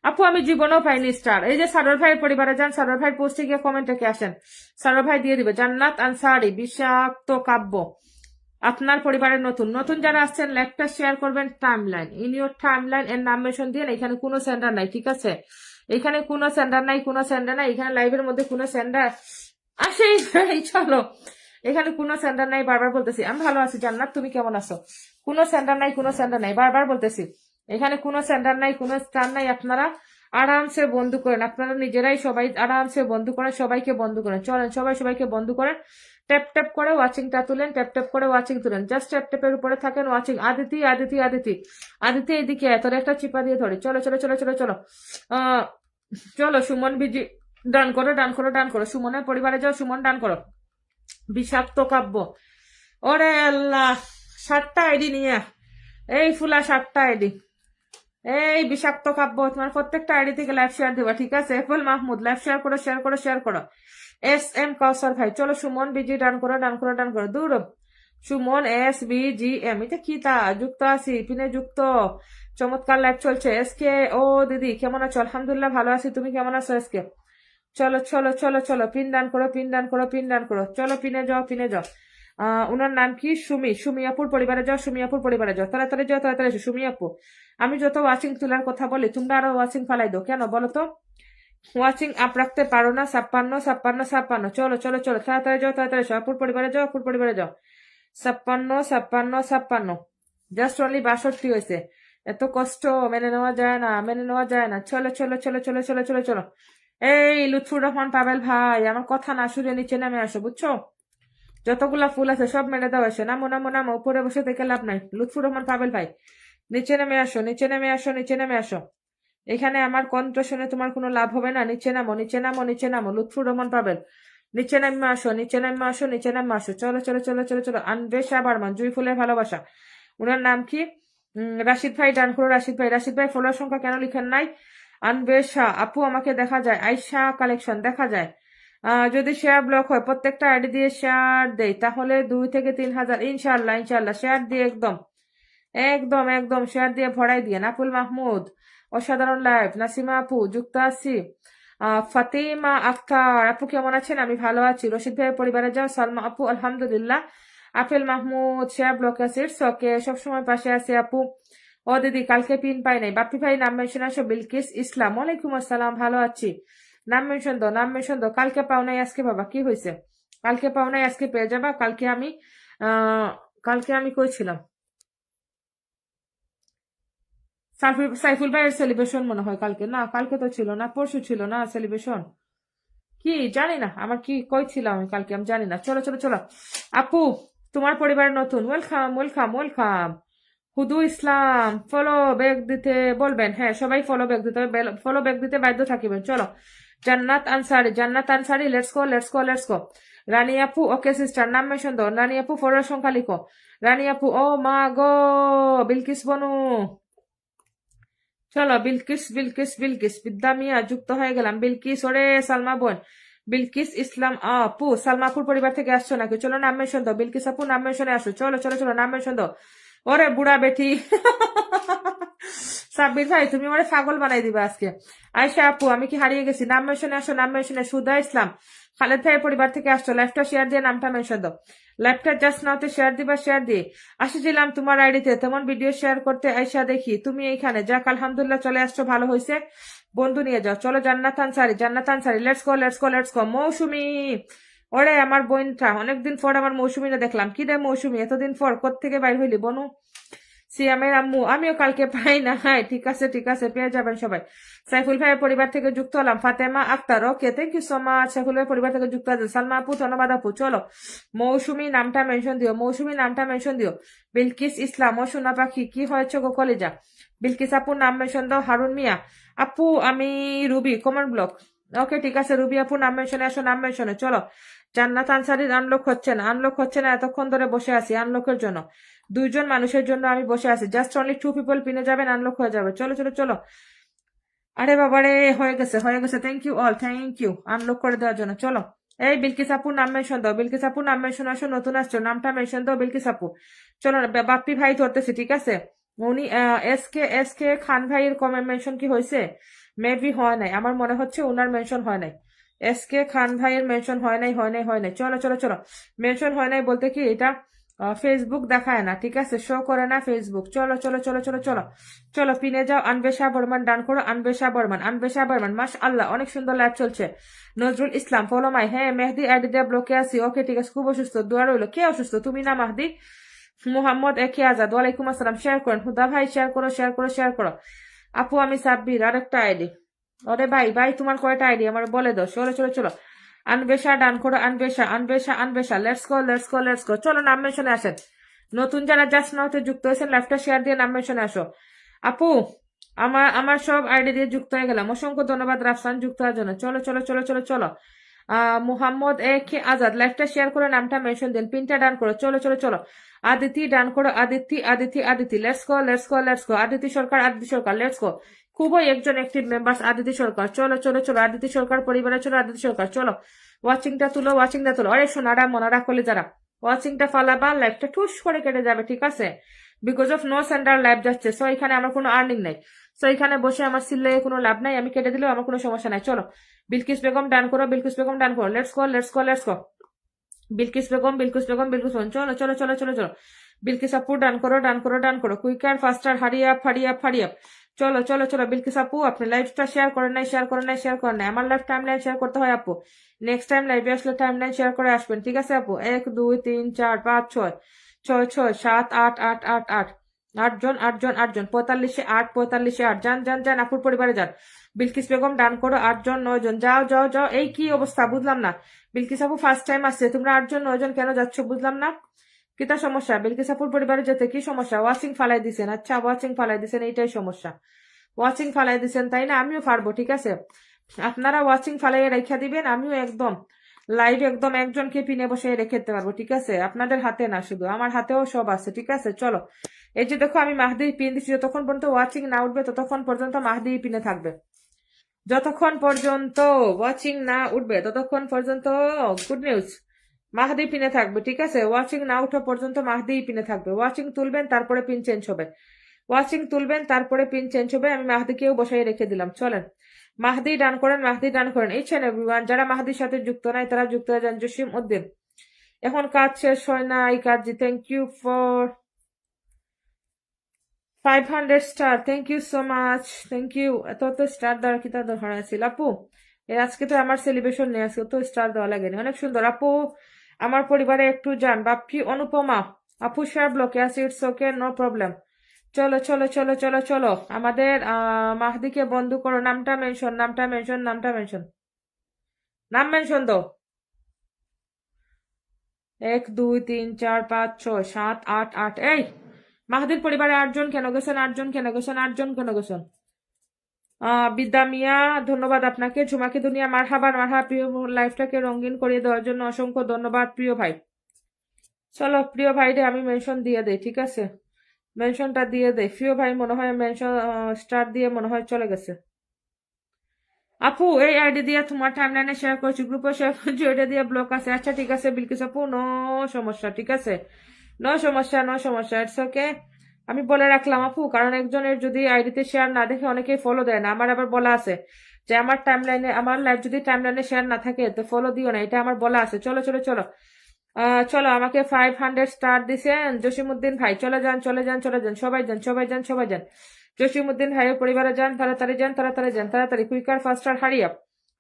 আপু আমি জীবনেও পাইনি স্টার। এই যে সারোর ভাইয়ের পরিবারে যান, সারোর ভাইয়ের পোস্টে গিয়ে কমেন্টে কে আসেন, সারোর ভাই দিয়ে দিবে। জান্নাত আনসারি বিষাক্ত কাব্য, আপনার পরিবারের নতুন নতুন যারা আসছেন লাইকটা শেয়ার করবেন, time line in your time line এর নাম মেনশন দিয়ে। এখানে কোনো সেন্ডার নাই, ঠিক আছে? এখানে কোনো সেন্ডার নাই, কোনো সেন্ডার নাই। এখানে লাইভের মধ্যে কোনো সেন্ডার আসেই নাই। চলো, এখানে কোনো সেন্ডার নাই, বারবার বলতেছি। আমি ভালো আছি জান্নাত, তুমি কেমন আছো? কোনো সেন্ডার নাই, কোনো সেন্ডার নাই, বারবার বলতেছি। এখানে কোনো সেন্ডার নাই, কোনো স্টার নাই। আপনারা আরামসে বন্ধু করেন, আপনারা নিজেরাই সবাই আরামসে বন্ধু করেন, সবাইকে বন্ধু করেন। চলেন সবাই সবাইকে বন্ধু করেন। ট্যাপ ট্যাপ করে ওয়াচিংটা তুলেন, ট্যাপ ট্যাপ করে ওয়াচিং তুলেন। জাস্ট ট্যাপ ট্যাপের উপরে থাকেন, ওয়াচিং। আদিতি আদিতি আদিতি আদিতি এদিকে তোর একটা চিপা দিয়ে ধরে। চলো চলো চলো চলো চলো চলো সুমন বিজি ডান করো, ডান করো, ডান করো। সুমনের পরিবারে যাও, সুমন ডান করো। বিষাক্ত কাব্য, ওরে আল্লাহ, 7টা আইডি নিয়ে এই ফুলা 7টা আইডি। এই বিষাক্ত কাব্য, তোমার প্রত্যেকটা আইডি থেকে লাইভ শেয়ার দিবা, ঠিক আছে? এফএল মাহমুদ লাইভ শেয়ার করো, শেয়ার করো, শেয়ার করো। এস এম কাউসার ভাই, চলো সুমন বিজি ডান করো, ডান করো, ডান করো। দূর Suman S B G M, এটা কি তা যুক্ত আছি, পিনে যুক্ত। চমৎকার লাইভ চলছে। এসকে ও দিদি কেমন আছো? আলহামদুলিল্লাহ ভালো আছি, তুমি কেমন আছো এসকে? চলো চলো চলো চলো, পিন দান করো, পিন দান করো, পিন দান করো। চলো পিনে যাও, পিনে যাও। উনার নাম কি? সুমি। সুমি আপুর পরিবারে যাও, সুমি আপুর পরিবারে যাও। তাড়াতাড়ি যাও, তাড়াতাড়ি এসো সুমি আপু। আমি যত ওয়াচিং তোলার কথা বলি তোমরা আরো ওয়াচিং ফালাই দো কেন বলো তো? ওয়াচিং আপ রাখতে পারো না? 56 56 56। চলো চলো চলো, তাড়াতাড়ি যাও, তাড়াতাড়ি এসো। আপুর পরিবারে যাও, আপুর পরিবারে যাও। 56 56 56, জাস্ট অনলি 62 হয়েছে। এত কষ্ট মেনে নেওয়া যায় না, মেনে নেওয়া যায় না। চলো চলো চলো চলো চলো চলো চলো। এই লুৎফুর রহমান পাবেল ভাই, আমার কথা না শুনে নিচে নামে আসো, বুঝছো? যতগুলা ফুল আছে সব মেরে দাও, এসে নামো নামো নামো, উপরে বসে থেকে লাভ নাই। লুৎফুর রহমান পাবেল ভাই, নিচে নেমে আসো, নিচে নেমে আসো, নিচে নেমে আসো। এখানে আমার কণ্ঠ শুনে তোমার কোনো লাভ হবে না। নিচে নামো, নিচে নামো, নিচে নামো। লুৎফুর রহমান পাবেল, নিচে নামে আসো, নিচে নামে আসো, নিচে নামে আসো। চলো চলো চলো চলো চলো। আনবেশা বার্মান, জুই ফুলের ভালোবাসা। উনার নাম কি? রাশিদ ভাই ডান করো, রাশিদ ভাই। রাশিদ ভাই ফলোয়ার সংখ্যা কেন লিখেন নাই? আনবেশা আপু আমাকে দেখা যায়, আইসা কালেকশন দেখা যায়। যদি শেয়ার ব্লক হয়, প্রত্যেকটা আইডি দিয়ে শেয়ার দেয় তাহলে 2 থেকে 3,000। ইনশাল্লাহ ইনশাল্লাহ শেয়ার দিয়ে একদম একদম একদম শেয়ার দিয়ে ভরাই দিয়ে। নাপুল মাহমুদ অসাধারণ লাইভ। নাসিমা আপু যুক্ত আছি। ফাতিমা আক্তার আপু কেমন আছেন? আমি ভালো আছি। রশিদ ভাইয়ের পরিবারে যাও। সালমা আপু আলহামদুলিল্লাহ। আফেল মাহমুদ শেয়ার ব্লক আছে, ওকে সবসময় পাশে আছে আপু। ও দিদি কালকে পিন পাই নাই। বাপ্পি ভাই নাম মেনশন আসো। বিলকিস ইসলাম ওয়ালাইকুম আসসালাম, ভালো আছি। নাম মেনশন দাও, নাম মেনশন দাও। কালকে পাও নাই আজকে বাবা, কি হয়েছে? কালকে পাও নাই আজকে পেয়ে যাবা। কালকে আমি কইছিলাম সাইফুল ভাইয়ের সেলিব্রেশন মনে হয় কালকে। না কালকে তো ছিল না, পরশু ছিল না সেলিব্রেশন। কি জানি না, আমার কি কইছিলাম আমি কালকে, আমি জানি না। চলো চলো চলো আপু, তোমার পরিবারের নতুন, ওয়েলকাম ওয়েলকাম ওয়েলকাম। হুদু ইসলাম ফলো ব্যাক দিতে বলবেন। হ্যাঁ সবাই ফলো ব্যাক দিতে হবে, ফলো ব্যাক দিতে বাধ্য থাকিবেন। চলো Jannat Ansari, Jannat Ansari let's go let's go let's go. Rani আপু ওকে সিস্টার নাম মেনশন দাও। রানী আপু ফলোয়ার সংখ্যা লিখো। রানী আপু ও মা গো, বিলকিস বনু। চলো বিলকিস বিলকিস বিলকিস বিদ্যা মিয়া যুক্ত হয়ে গেলাম। বিলকিস ওরে সালমা বোন, বিলকিস ইসলাম আপু। সালমাপুর পরিবার থেকে আসছো নাকি? চলো নাম মেনশন দাও। বিলকিস আপু নাম মেনশনে আসো। চলো চলো চলো নাম মেনশন দাও। ওরে বুড়া বেটি সাব্বির ভাই তুমি ওরে পাগল বানাই দিবা আজকে। আয়শা আপু আমি কি হারিয়ে গেছি? নাম মেনশনে আসো, নাম মেনশনে। সুদা ইসলাম খালেদ ভাইয়ের পরিবার থেকে আসছো। লাইফটা শেয়ার দিয়ে নামটা মেনশন দাও। লাইফটা জাস্ট নাওতে শেয়ার দিবা, শেয়ার দিয়ে আসছিলাম তোমার আইডিতে তেমন ভিডিও শেয়ার করতে। আয়শা দেখি তুমি এইখানে, যাক আলহামদুলিল্লাহ চলে আসছো, ভালো হয়েছে। বন্ধু নিয়ে যাও। চলো Jannat Ansari, Jannat Ansari let's go let's go let's go. Mousumi ওরে আমার বোনটা, অনেকদিন পর আমার মৌসুমিটা দেখলাম। কি রে মৌসুমি এতদিন পর কোত্থেকে বাইর হইলি বনু? সিয়ামের আম্মু আমিও কালকে পাই না। হ্যাঁ ঠিক আছে ঠিক আছে, পেয়ে যাবেন সবাই। সাইফুল ভাইয়ের পরিবার থেকে যুক্ত হলাম। Fatema Akter okay thank you so much. Saiful ভাইয়ের পরিবার থেকে যুক্ত আছে। সালমা আপু ধন্যবাদ আপু। চলো মৌসুমি নামটা মেনশন দিও, মৌসুমি নামটা মেনশন দিও। বিলকিস ইসলাম ও সোনা পাখি কি হয়েছে গো কলিজা? বিলকিস আপুর নাম মেনশন দাও। হারুন মিয়া আপু আমি রুবি কমন ব্লক। ওকে ঠিক আছে রুবি আপু নাম মেনশনে আসো, নাম মেনশনে। চলো জান্নাত আনসারির আনলক হচ্ছে না, আনলক হচ্ছে না, এতক্ষণ ধরে বসে আছি আনলকের জন্য। 2 জন মানুষের জন্য আমি বসে আছি। জাস্ট অনলি 2 পিপল পিনে যাবেন, আনলক হয়ে যাবে। চলো চলো চলো। আরে বাবারে হয়ে গেছে হয়ে গেছে। Thank you all, thank you unlock করে দেওয়ার জন্য। চলো এই বিলকিস আপুর নাম মেনশন দাও। বিলকিস আপুর নাম মেনশন আসো, নতুন আসছো নামটা মেনশন দাও বিলকিস আপু। চলো বাপ্পি ভাই ধরতেছি, ঠিক আছে? উনি এস কে খান ভাইয়ের কমেন্ট মেনশন কি হয়েছে? মেবি হয় নাই, আমার মনে হচ্ছে ওনার মেনশন হয় নাই। এস কে খান ভাইয়ের মেনশন হয় নাই, হয় নাই, হয় নাই। চলো চলো চলো, মেনশন হয় নাই বলতে কি এটা ফেসবুক দেখায় না, ঠিক আছে, শো করে না ফেসবুক। চলো চলো চলো চলো চলো চলো, পিনে যাও। আনবেশা বর্মান ডান করো, আনবেশা বর্মান, আনবেশা বর্মান, মাশআল্লাহ, অনেক সুন্দর লাইভ চলছে। নজরুল ইসলাম ফলো মাই, হ্যাঁ মেহেদি আইডি দিয়ে ব্লকে আছি, ওকে ঠিক আছে, খুব অসুস্থ, দোয়া রইলো। কে অসুস্থ, তুমি না মাহদি? মোহাম্মদ একে আজাদ, ওয়ালাইকুম আসসালাম, শেয়ার করেন। হুদা ভাই শেয়ার করো, শেয়ার করো, শেয়ার করো। আপু আমি সাব্বির, আরেকটা আইডি। ওরে ভাই ভাই, তোমার কয়টা আইডি আমার বলে দাও। চলো চলো চলো, আনবেশা ডান করো, Anwesha Anwesha Anwesha, let's go let's go let's go. চলো নাম মেনশনে আসেন। নতুন যারা জাস্ট নাওতে যুক্ত হয়েছেন, লাইভটা শেয়ার দিয়ে নাম মেনশনে আসো। আপু আমার আমার সব আইডি দিয়ে যুক্ত হয়ে গেলাম, অসংখ্য ধন্যবাদ রাফসান যুক্ত হওয়ার জন্য। চলো চলো চলো চলো চলো, মুহাম্মদ একে আজাদ, লাইভটা শেয়ার করে নামটা মেনশন দিন, পিনটা ডান করো। চলো চলো চলো, আদিতি ডান করো, Aditi Aditi Aditi, let's go let's go let's go. Aditi Sarkar, Aditi Sarkar, let's go. খুবই একজন অ্যাক্টিভ মেম্বার্স আদিতি সরকার। চলো চলো চলো, আদিতি সরকার পরিবারে চলো, আদিতি সরকার চলো। ওয়াচিংটা তুলো, ওয়াচিংটা তুলো। আরে সোনারা মনারা করলে যারা ওয়াচিংটা ফালাবা, লাইভটা ঠুস করে কেটে যাবে, ঠিক আছে? Because of no centre live যাচ্ছে, সো এখানে আমার কোনো আর্নিং নাই। সো এখানে বসে আমার সিলে কোনো লাভ নাই, আমি কেটে দিলেও আমার কোনো সমস্যা নাই। চলো বিলকিস বেগম ডান করো, বিলকিস বেগম ডান করো, let's go let's go let's গো। বিলকিস বেগম, বিলকিস বেগম, বিলকিস বেগম, চলো চলো চলো চলো চলো। বিলকিস আপু ডান করো, ডান করো, ডান করো, quicker ফাস্টার, hurry up hurry up hurry up. চলো চলো চলো, বিলকিস আপু আপনি লাইভটা শেয়ার করেন নাই, শেয়ার করেন নাই, শেয়ার করেন নাই। আমার লাইভ টাইম লাইন শেয়ার করতে হয় আপু, নেক্সট টাইম লাইভে আসলে টাইম লাইন শেয়ার করে আসবেন, ঠিক আছে আপু? 1 2 3 4 5 6 6 6 7 8 8 8 8 আটজন আটজন আটজন, 45-এ 8, 45-এ 8, যান যান যান, আপুর পরিবারে যান। বিলকিস বেগম ডান করো, 8 জন 9 জন, যাও যাও যাও। এই কি অবস্থা বুঝলাম না, বিলকিস আপু ফার্স্ট টাইম আসছে, তোমরা 8 জন 9 জন কেন যাচ্ছ বুঝলাম না, কিতা সমস্যা? বিলকিস আপুর পরিবারে যেতে কি সমস্যা? ওয়াচিং ফালাই দিছেন, আচ্ছা ওয়াচিং ফালাই দিছেন, এইটাই সমস্যা। ওয়াচিং ফালাই দিছেন তাই না, আমিও পারবো, ঠিক আছে? আপনারা ওয়াচিং ফালাইয়ে রেখা দিবেন, আমিও একদম লাইভ একদম একজনকে পিনে বসে রেখে দিতে পারবো, ঠিক আছে? আপনাদের হাতে না, শুধু আমার হাতেও সব আছে, ঠিক আছে? চলো, এই যে দেখো আমি মাহদি পিন দিচ্ছি, যতক্ষণ পর্যন্ত ওয়াচিং না উঠবে ততক্ষণ পর্যন্ত মাহদি পিনে থাকবে, যতক্ষণ পর্যন্ত ওয়াচিং না উঠবে ততক্ষণ পর্যন্ত গুড নিউজ মাহদি পিনে থাকবে, ঠিক আছে? ওয়াচিং না উঠা পর্যন্ত মাহদি পিনে থাকবে। ওয়াচিং তুলবেন তারপরে পিন চেঞ্জ হবে, ওয়াচিং তুলবেন তারপরে পিন চেঞ্জ হবে। আমি মাহদিকেও বসাই রেখে দিলাম, চলেন মাহদি ডান করেন, মাহদি ডান করেন। এই ছেলে এভরিওয়ান, যারা মাহদির সাথে যুক্ত নাই তারা যুক্ত হয়ে যান। জসিম উদ্দিন, এখন কাজ শেষ হয় না এই কাজে, thank you for 500 star, thank you so much, thank you. এত তো স্টার দেওয়ার কি তা দরকার আছিল আপু? আজকে তো আমার সেলিব্রেশন নেই, আজকে তো স্টার দেওয়া লাগেনি। অনেক সুন্দর আপু, আমার পরিবারে একটু যান। বাপি অনুপমা আপু শেয়ার ব্লকে আছে, ইটস ওকে নো প্রবলেম। চলো চলো চলো চলো চলো, আমাদের মাহদিকে বন্ধু করো, নামটা মেনশন, নামটা মেনশন, নামটা মেনশন, নাম মেনশন দাও। 1 2 3 4 5 6 7 8 8, এই মাহদির পরিবারে 8 জন কেন গেছেন? 8 জন কেন গেছেন? 8 জন কেন গেছেন? বিদ্যা মিয়া ধন্যবাদ আপনাকে। ঝুমাকি দুনিয়া মারহাবা মারহাবা, প্রিয় লাইফটাকে রঙিন করিয়ে দেওয়ার জন্য অসংখ্য ধন্যবাদ প্রিয় ভাই। চলো প্রিয় ভাইরে আমি মেনশন দিয়ে দেই, ঠিক আছে? মেনশনটা দিয়ে দেই। প্রিয় ভাই মনে হয় মেনশন স্টার দিয়ে মনে হয় চলে গেছে। আপু এই আইডি দিয়ে তোমার টাইমলাইনে শেয়ার করছি, গ্রুপে শেয়ার করছি, ওইটা দিয়ে ব্লক আছে। আচ্ছা ঠিক আছে বিলকিস আপু, নো সমস্যা, ঠিক আছে? নো সমস্যা, নো সমস্যা, ইটস ওকে। আমি বলে রাখলাম আপু, কারণ একজনের যদি আইডিতে শেয়ার না দেখে অনেকেই ফলো দেয় না। আমার আবার বলা আছে যে আমার টাইমলাইনে, আমার লাইভ যদি টাইমলাইনে শেয়ার না থাকে তো ফলো দিও না, এটা আমার বলা আছে। চলো চলো চলো চলো, আমাকে 500 স্টার দিছেন জসিমউদ্দিন ভাই, চলে যান চলে যান চলে যান, সবাই যান সবাই যান সবাই যান। জসিমউদ্দিন ভাইয়ের পরিবারে যান, তাড়াতাড়ি যান তাড়াতাড়ি যান তাড়াতাড়ি, quicker ফাস্টার, hurry up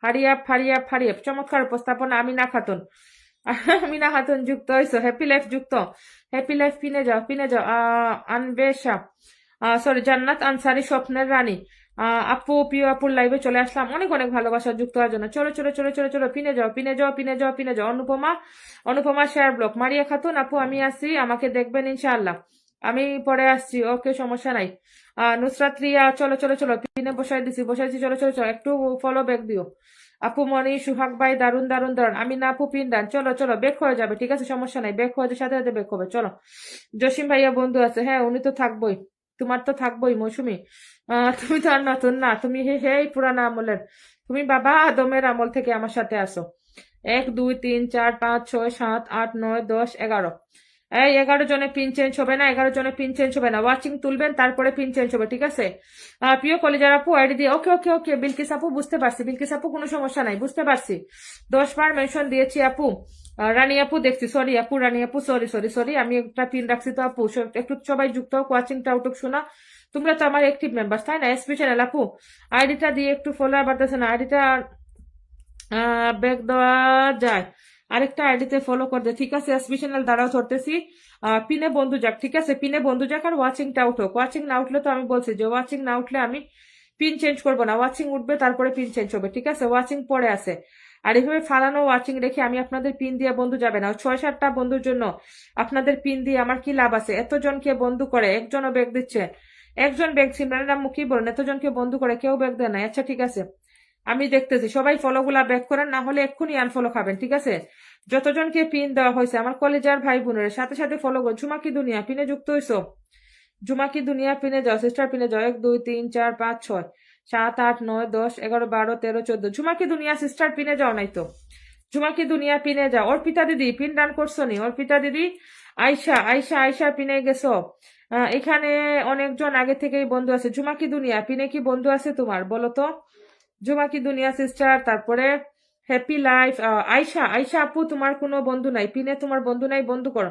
hurry up hurry up hurry up. চমৎকার উপস্থাপনা আমিনা খাতুন। আমিনা খাতুন যুক্ত হয়েছে, হ্যাপি লাইফ যুক্ত, হ্যাপি লাইফ পিনে যাও পিনে যাও। আনবেশা সরি জান্নাত আনসারি, স্বপ্নের রানী আপু, প্রিয় আপুর লাইভে চলে আসলাম, অনেক অনেক ভালোবাসা যুক্ত হওয়ার জন্য। চলো চলো চলো চলো চলো, পিনে যাও পিনে যাও পিনে যাও পিনে যাও। Anupama, Anupama share block. মারিয়া খাতুন আপু আমি আসি, আমাকে দেখবেন ইনশাআল্লাহ, আমি পরে আসছি, ওকে সমস্যা নাই। নুসরাত রিয়া, চলো চলো চলো, পিনে বসাই দিছি বসাইছি, চলো চলো চলো, একটু ফলো ব্যাক দিও। আপু মনি, সুহাগ ভাই দারুন দারুন দারুন। আমি না আপু পিন ডান, চলো চলো বেক হয়ে যাবে, ঠিক আছে সমস্যা নাই, বেক হয়ে সাথে সাথে বেক হবে। চলো জসিম ভাইয়া বন্ধু আছে, হ্যাঁ উনি তো থাকবোই, তোমার তো থাকবোই মৌসুমি। তুমি তো আর নতুন না, তুমি হেই পুরানা আমলের, তুমি বাবা আদমের আমল থেকে আমার সাথে আসো। 1 2 3 4 5 6 7 8 9 10 11, এই 11 জনে পিন চেঞ্জ হবে না, 11 জনে পিন চেঞ্জ হবে না, ওয়াচিং তুলবেন তারপরে পিন চেঞ্জ হবে, ঠিক আছে? প্রিয় কলিজার আপু আইডি দিয়ে, ওকে ওকে ওকে বিলকিস আপু বুঝতে পারছি, বিলকিস আপু কোনো সমস্যা নাই, বুঝতে পারছি। 10 বার মেনশন দিয়েছি আপু। রানী আপু দেখছি, সরি আপু, রানী আপু সরি সরি সরি, আমি একটা পিন রাখছি তো আপু, একটু সবাই যুক্ত হোক, ওয়াচিংটা উঠুক শোনা। তোমরা তো আমার অ্যাক্টিভ মেম্বার তাই না? এসপি চ্যানেল আপু আইডিটা দিয়ে একটু ফলোয়ার বাড়তেছে না, আইডিটা ব্যাক দেওয়া যায়, আরেকটা আইডিতে ফলো করতে, ঠিক আছে? এসপি চ্যানেল দ্বারাও ধরতেছি। পিনে বন্ধু যাক, ঠিক আছে? পিনে বন্ধু যাক, আর ওয়াচিংটা উঠুক। ওয়াচিং না উঠলে তো আমি বলছি যে ওয়াচিং না উঠলে আমি পিন চেঞ্জ করবো না, ওয়াচিং উঠবে তারপরে পিন চেঞ্জ হবে, ঠিক আছে? ওয়াচিং পরে আছে। আর এইভাবে ফালানো ওয়াচিং রেখে আমি আপনাদের পিন দিয়ে বন্ধু যাবে না, 6-7টা বন্ধুর জন্য আপনাদের পিন দিয়ে আমার কি লাভ আছে? এতজনকে বন্ধু করে একজনও ব্যাগ দিচ্ছে, একজন ব্যাগ, সিমরানের আম্মু কি বলেন, এতজনকে বন্ধু করে কেউ ব্যাগ দেয় না। আচ্ছা ঠিক আছে, আমি দেখতেছি, সবাই ফলো গুলা ব্যাক করেন, না হলে এক্ষুনি আনফলো খাবেন, ঠিক আছে? যতজনকে পিন দেওয়া হয়েছে আমার কলেজার ভাই বোনের সাথে সাথে ফলো করো। ঝুমাকি দুনিয়া পিনে যুক্ত হইছো, ঝুমাকি দুনিয়া পিনে যাও, সিস্টার পিনে যাও, 1 2 3 4 5 6 7 8 9 10 11 12 13 14, ঝুমাকি দুনিয়া সিস্টার পিনে যাও নাই তো, ঝুমাকি দুনিয়া পিনে যাও। অর্পিতা দিদি পিন ডান করছো নি? অর্পিতা দিদি, আয়শা আয়শা আয়শা পিনে গেছো। এখানে অনেকজন আগে থেকেই বন্ধু আছে। ঝুমাকি দুনিয়া পিনে কি বন্ধু আছে তোমার বলো তো? ঝুমাকি দুনিয়া সিস্টার, তারপরে হ্যাপি লাইফ, আয়শা আয়শা আপু তোমার কোনো বন্ধু নাই পিনে, তোমার বন্ধু নাই, বন্ধু করো।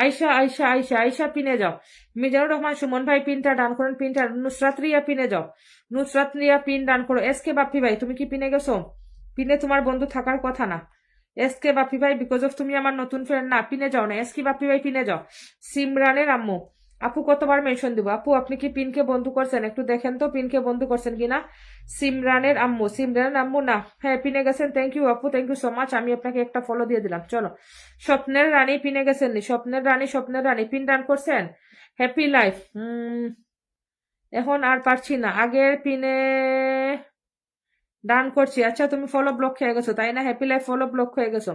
আয়শা আয়শা আয়শা আয়শা পিনে যাও। মিজানুর রহমান সুমন ভাই পিনটা ডান করেন, পিনটা। নুসরাত রিয়া পিনে যাও, নুসরাত রিয়া পিন ডান করো। এস কে বাপ্পি ভাই তুমি কি পিনে গেছো? পিনে তোমার বন্ধু থাকার কথা না। এস কে বাপ্পি ভাই বিকজ অফ তুমি আমার নতুন ফ্রেন্ড না, পিনে যাও না। এস কে বাপ্পি ভাই পিনে যাও। সিমরানের আম্মু আপু কতবার মেনশন দিব? আপু আপনি কি পিনকে বন্ধু করছেন? একটু দেখেন তো পিনকে বন্ধু করছেন কিনা। সিমরানের আম্মু, সিমরানের আম্মু না, হ্যাঁ পিনে গেছেন, থ্যাংক ইউ আপু, থ্যাংক ইউ সো মাচ, আমি আপনাকে একটা ফলো দিয়ে দিলাম। চলো, স্বপ্নের রানী পিনে গেছেন নি? স্বপ্নের রানী, স্বপ্নের রানী পিন ডান করছেন। হ্যাপি লাইফ, এখন আর পারছি না, আগের পিনে ডান করছি। আচ্ছা তুমি ফলো ব্লক হয়ে গেছো তাই না? হ্যাপি লাইফ ফলো ব্লক হয়ে গেছো।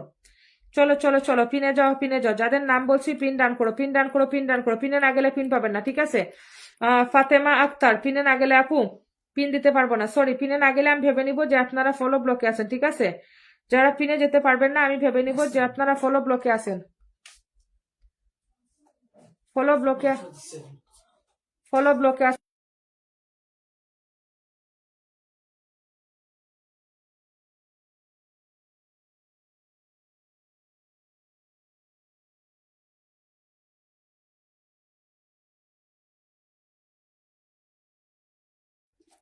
চলো চলো চলো পিনে যাও, পিনে যাও, যাদের নাম বলছি পিন ডান করো, পিন ডান করো, পিন ডান করো। পিনে না গেলে পিন পাবেন না, ঠিক আছে? ফাতেমা আক্তার পিনে না গেলে আপু পিন দিতে পারবো না, সরি। পিনে না গেলে আমি ভেবে নিব যে আপনারা ফলো ব্লকে আছেন, ঠিক আছে? যারা পিনে যেতে পারবেন না আমি ভেবে নিব যে আপনারা ফলো ব্লকে আছেন, ফলো ব্লকে, ফলো ব্লকে।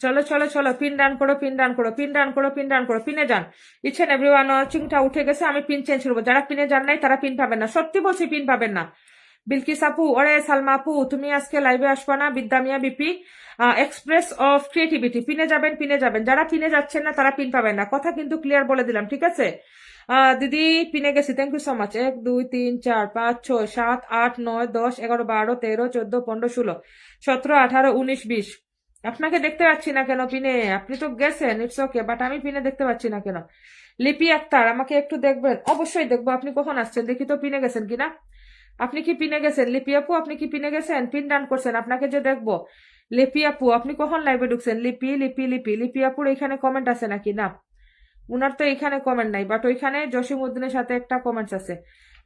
চলো চলো চলো পিন ডান করো, পিন ডান করো, পিন ডান করো, পিন ডান করো, পিনে যান। ইচ্ছেন এভরিওয়ান ওয়াচিংটা উঠে গেছে, আমি পিন চেঞ্জ করবো। যারা পিনে যান নাই তারা পিন পাবেন না, সত্যি বলছি পিন পাবেন না। বিলকিস আপু, ওরে সালমা আপু তুমি আজকে লাইভে আসবা না? বিদ্যামিয়া বিপি এক্সপ্রেস অফ ক্রিয়েটিভিটি পিনে যাবেন, পিনে যাবেন। যারা পিনে যাচ্ছেন না তারা পিন পাবেন না, কথা কিন্তু ক্লিয়ার বলে দিলাম, ঠিক আছে? দিদি পিনে গেছি, থ্যাংক ইউ সো মাচ। 1 2 3 4 5 6 7 8 9 10 11 12 13 14 15 16 17 18 19 20। আপনাকে দেখতে পাচ্ছি না কেন পিনে? আপনি তো গেছেন, ইটস ওকে, বাট আমি পিনে দেখতে পাচ্ছি না কেন? লিপি আক্তার আমাকে একটু দেখবেন? অবশ্যই দেখবো। আপনি কখন আসছেন দেখি তো পিনে গেছেন কিনা। আপনি কি পিনে গেছেন লিপি আপু? আপনি কি পিনে গেছেন? পিন ডান করছেন, আপনাকে যে দেখবো। লিপি আপু আপনি কখন লাইভে ঢুকছেন? লিপি লিপি লিপি লিপি আপুর এখানে কমেন্ট আছে নাকি? না, উনার তো এখানে কমেন্ট নাই, বাট ওইখানে জসিম উদ্দিনের সাথে একটা কমেন্টস আছে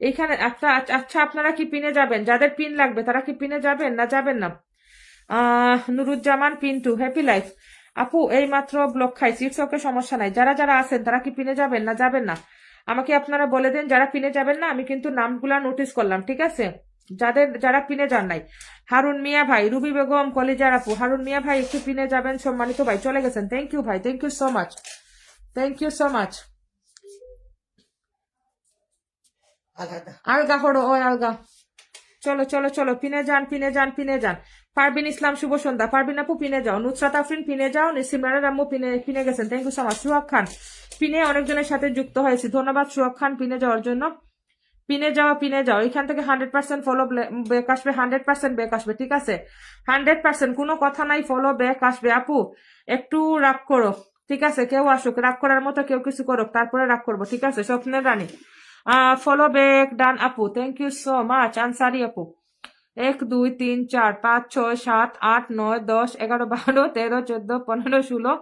এইখানে। আচ্ছা আচ্ছা আপনারা কি পিনে যাবেন? যাদের পিন লাগবে তারা কি পিনে যাবেন না যাবেন না? নুরুজ্জামান পিন্টু হ্যাপি লাইফ আপু এই মাত্র ব্লক খাইছি, ইটস ওকে, সমস্যা নাই। যারা যারা আছেন তারা কি পিনে যাবেন না যাবেন না? আমাকে আপনারা বলে দেন যারা পিনে যাবেন না। আমি কিন্তু নামগুলা নোটিস করলাম, ঠিক আছে? যারা পিনে যান নাই। হারুন মিয়া ভাই, রুবি বেগম, কলিজার আপু, হারুন মিয়া ভাই একটু পিনে যাবেন। সম্মানিত ভাই চলে গেছেন, থ্যাংক ইউ ভাই, thank you so much, thank you so much. আলগা হড়ো, ওই আলগা। চলো চলো চলো পিনে যান, পিনে যান, পিনে যান। পারবিন ইসলাম শুভ সন্ধ্যা, পারবিন আপু পিনে যাও। নুসরাত আফরিন পিনে যাও। সিমরানের আম্মু পিনে পিনে গেছেন, thank you so much. Suhag খান পিনে অনেকজনের সাথে যুক্ত হয়েছি, ধন্যবাদ সুহাগ খান পিনে যাওয়ার জন্য। পিনে যাওয়া, পিনে যাও। এখান থেকে 100% ফলো ব্যাক আসবে, 100% ব্যাক আসবে, ঠিক আছে? 100% কোনো কথা নাই, ফলো ব্যাক আসবে। আপু একটু রাগ করো, ঠিক আছে? কেউ আসুক, রাগ করার মতো কেউ কিছু করুক, তারপরে রাগ করবো, ঠিক আছে? স্বপ্নের রানী ফলো ব্যাক ডান আপু, thank you so much. Ansari আপু 1 2 3 4 5 6 7 8 9 10 11 12 13 14 15 16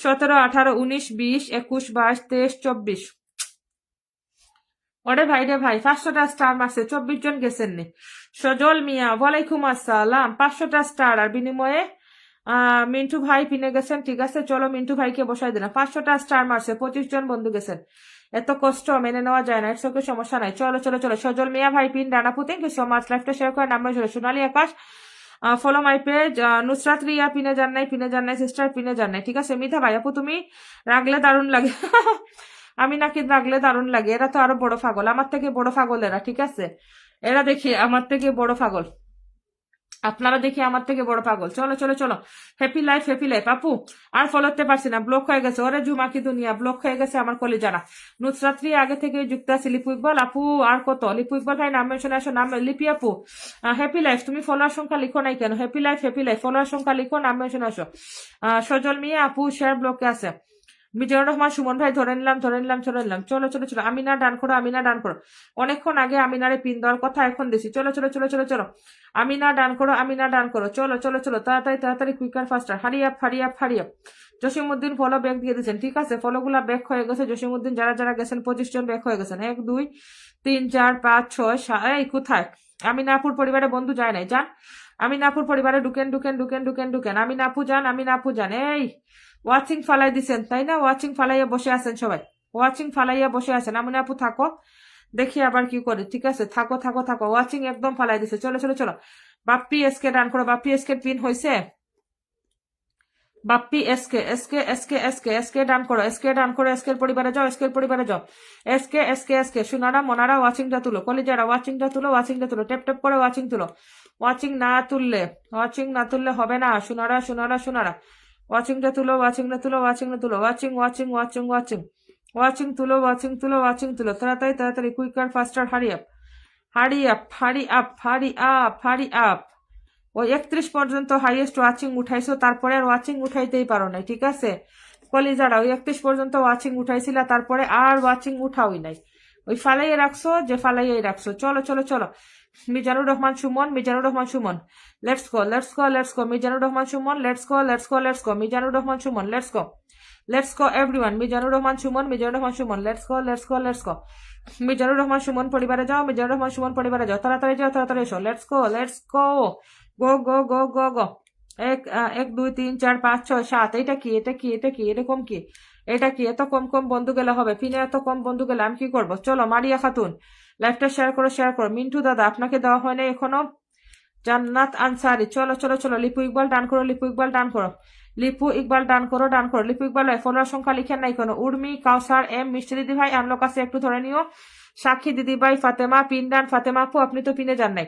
17 18 19 20 21 22 23 24। ওরে ভাই রে ভাই 500টা স্টার মারছে, 24 জন গেছেন নি। সজল মিয়া ওয়ালাইকুম আসসালাম, 500টা স্টার আর বিনিময়ে মিন্টু ভাই পিনে গেছেন। ঠিক আছে, চলো মিন্টু ভাইকে বসাই দিলাম। 500টা স্টার মারছে, 25 জন বন্ধু গেছেন। এত কষ্ট মেনে নেওয়া যায় না, ইটস ওকে, সমস্যা নাই। চলো চলো চলো, সজল মিয়া ভাই পিন ডানাপু, থ্যাংক ইউ সো মাচ। লাইফটা শেয়ার করে নাম্বার চলে Sonali Akash, follow my page. Nusrat Riya পিনে যান নাই, পিনে যান নাই, সিস্টার পিনে যান নাই। ঠিক আছে, মিথা ভাই আপু তুমি রাগলে দারুণ লাগে। আমি নাকি রাগলে দারুণ লাগে? এরা তো আরো বড় পাগল, আমার থেকে বড় পাগল এরা। ঠিক আছে, এরা দেখি আমার থেকে বড় পাগল, আপনারা দেখি আমার থেকে বড় পাগল। চলো চলো চলো, হ্যাপি লাইফ হ্যাপি লাইফ। আপু আর ফলো করতে পারছি না, ব্লক হয়ে গেছে। ওরে ঝুমাকি দুনিয়া, ব্লক হয়ে গেছে আমার কলিজারা। নুসরাত্রি আগে থেকে যুক্ত আছে। লিপু ইকবাল আপু আর কত? লিপু ইকবাল ভাই নাম মেনশনে আসো, নাম লিপি আপু। হ্যাপি লাইফ, তুমি ফলোয়ার সংখ্যা লিখো নাই কেন? হ্যাপি লাইফ ফলোয়ার সংখ্যা লিখো, নাম মেনশনে আসো। সজল মিয়া আপু শেয়ার ব্লকে আছে। মিজানুর রহমান সুমন ভাই ধরে নিলাম ধরে নিলাম ধরে নিলাম। চলো চলো চলো, আমিনা ডান করো, আমিনা ডান করো। অনেকক্ষণ আগে আমিনারে পিন দেওয়ার কথা, এখন দিছি। চলো চলো চলো চলো চলো, আমিনা ডান করো, আমিনা ডান করো। চলো চলো চলো, তাড়াতাড়ি তাড়াতাড়ি, quicker ফাস্টার, hurry up hurry up hurry up. Jasimuddin follow back দিয়ে দিয়েছেন। ঠিক আছে, ফলো গুলা ব্যাক হয়ে গেছে। জসিমউদ্দিন যারা যারা গেছেন 25 জন ব্যাক হয়ে গেছেন। 1 2 3 4 5 6 7। এই কোথায় আমিনাপুর পরিবারে বন্ধু যায় নাই? যান আমিনাপুর পরিবারে, ঢুকেন ঢুকেন ঢুকেন ঢুকেন ঢুকেন। আমিনাপু যান, আমিনাপু যান। এই ওয়াচিং ফালাই দিছেন তাই না? ওয়াচিং ফালাইয়া বসে আছেন সবাই, ওয়াচিং ফালাইয়া বসে আছেন। আমিনাপু থাকো, দেখি আবার কি করে। ঠিক আছে, থাকো থাকো থাকো, ওয়াচিং একদম ফালাই দিছে। চলো চলো চলো, বাপ্পি এসকে ডান করো। বাপ্পি এসকে পিন হয়েছে। Bappi SK SK SK SK SK done করো, এসকে ডান করো। এসকের পরিবারে যাও, এসকের পরিবারে যাও। এসকে এসকে এসকে সোনারা মোনারা ওয়াচিংটা তুলো, কলিজারা ওয়াচিংটা তুলো, ওয়াচিংটা তুলো, টেপ টেপ করে ওয়াচিং তুলো। ওয়াচিং না তুললে হবে না। সোনারা সোনারা সোনারা, ওয়াচিংটা তুলো, ওয়াচিংটা তুলো, ওয়াচিংটা তুলো। Watching watching watching watching watching তুলো, ওয়াচিং তুলো, ওয়াচিং তুলো। তাড়াতাড়ি তাড়াতাড়ি, quicker ফাস্টার, hurry up hurry up hurry up hurry up hurry up. ওই 31 পর্যন্ত হাইয়েস্ট ওয়াচিং উঠাইছো, তারপরে আর ওয়াচিং উঠাইতেই পারো নাই। ঠিক আছে কলিজারা, ওই 31 পর্যন্ত ওয়াচিং উঠাইছিলা, তারপরে আর ওয়াচিং উঠাওই নাই। ওই ফালাইয়ে রাখছো যে ফালাইয়াই রাখছো। চলো চলো চলো, Mizanur Rahman Suman, Mizanur Rahman Suman, let's go let's go let's go. Mizanur Rahman Suman, let's go let's go let's go. Mizanur Rahman Suman, let's go let's go everyone. Mizanur Rahman Suman, Mizanur Rahman Suman, let's go let's go let's গো। মিজানুর রহমান সুমন পরিবারে যাও, মিজানুর রহমান সুমন পরিবারে যাও। তাড়াতাড়ি যাও, তাড়াতাড়ি এসো। লেটস গো লেটস গো, গো গো গো গো গো। 1 2 3 4 5 6 7। এটা কি এটা কি এটা কি? এরকম কি? এটা কি? এত কম কম বন্ধু গেলে হবে? পিনে এত কম বন্ধু গেলে আমি কি করবো? চলো মারিয়া খাতুন, লাইভটা শেয়ার করো শেয়ার করো। মিন্টু দাদা আপনাকে দেওয়া হয় না এখনো। জান্নাত আনসারি, চলো চলো চলো। লিপু ইকবাল ডান করো, লিপু ইকবাল ডান করো, লিপু ইকবাল ডান করো ডান করো। লিপু ইকবাল ফলোয়ার সংখ্যা লিখেন নাই কোনো? উর্মি, কাউসার, এম, মিষ্টি দিদি ভাই আনলোক আছে, একটু ধরে নিও। সাক্ষী দিদি ভাই, ফাতেমা পিন ডান। ফাতেমা আপু আপনি তো পিনে যান নাই।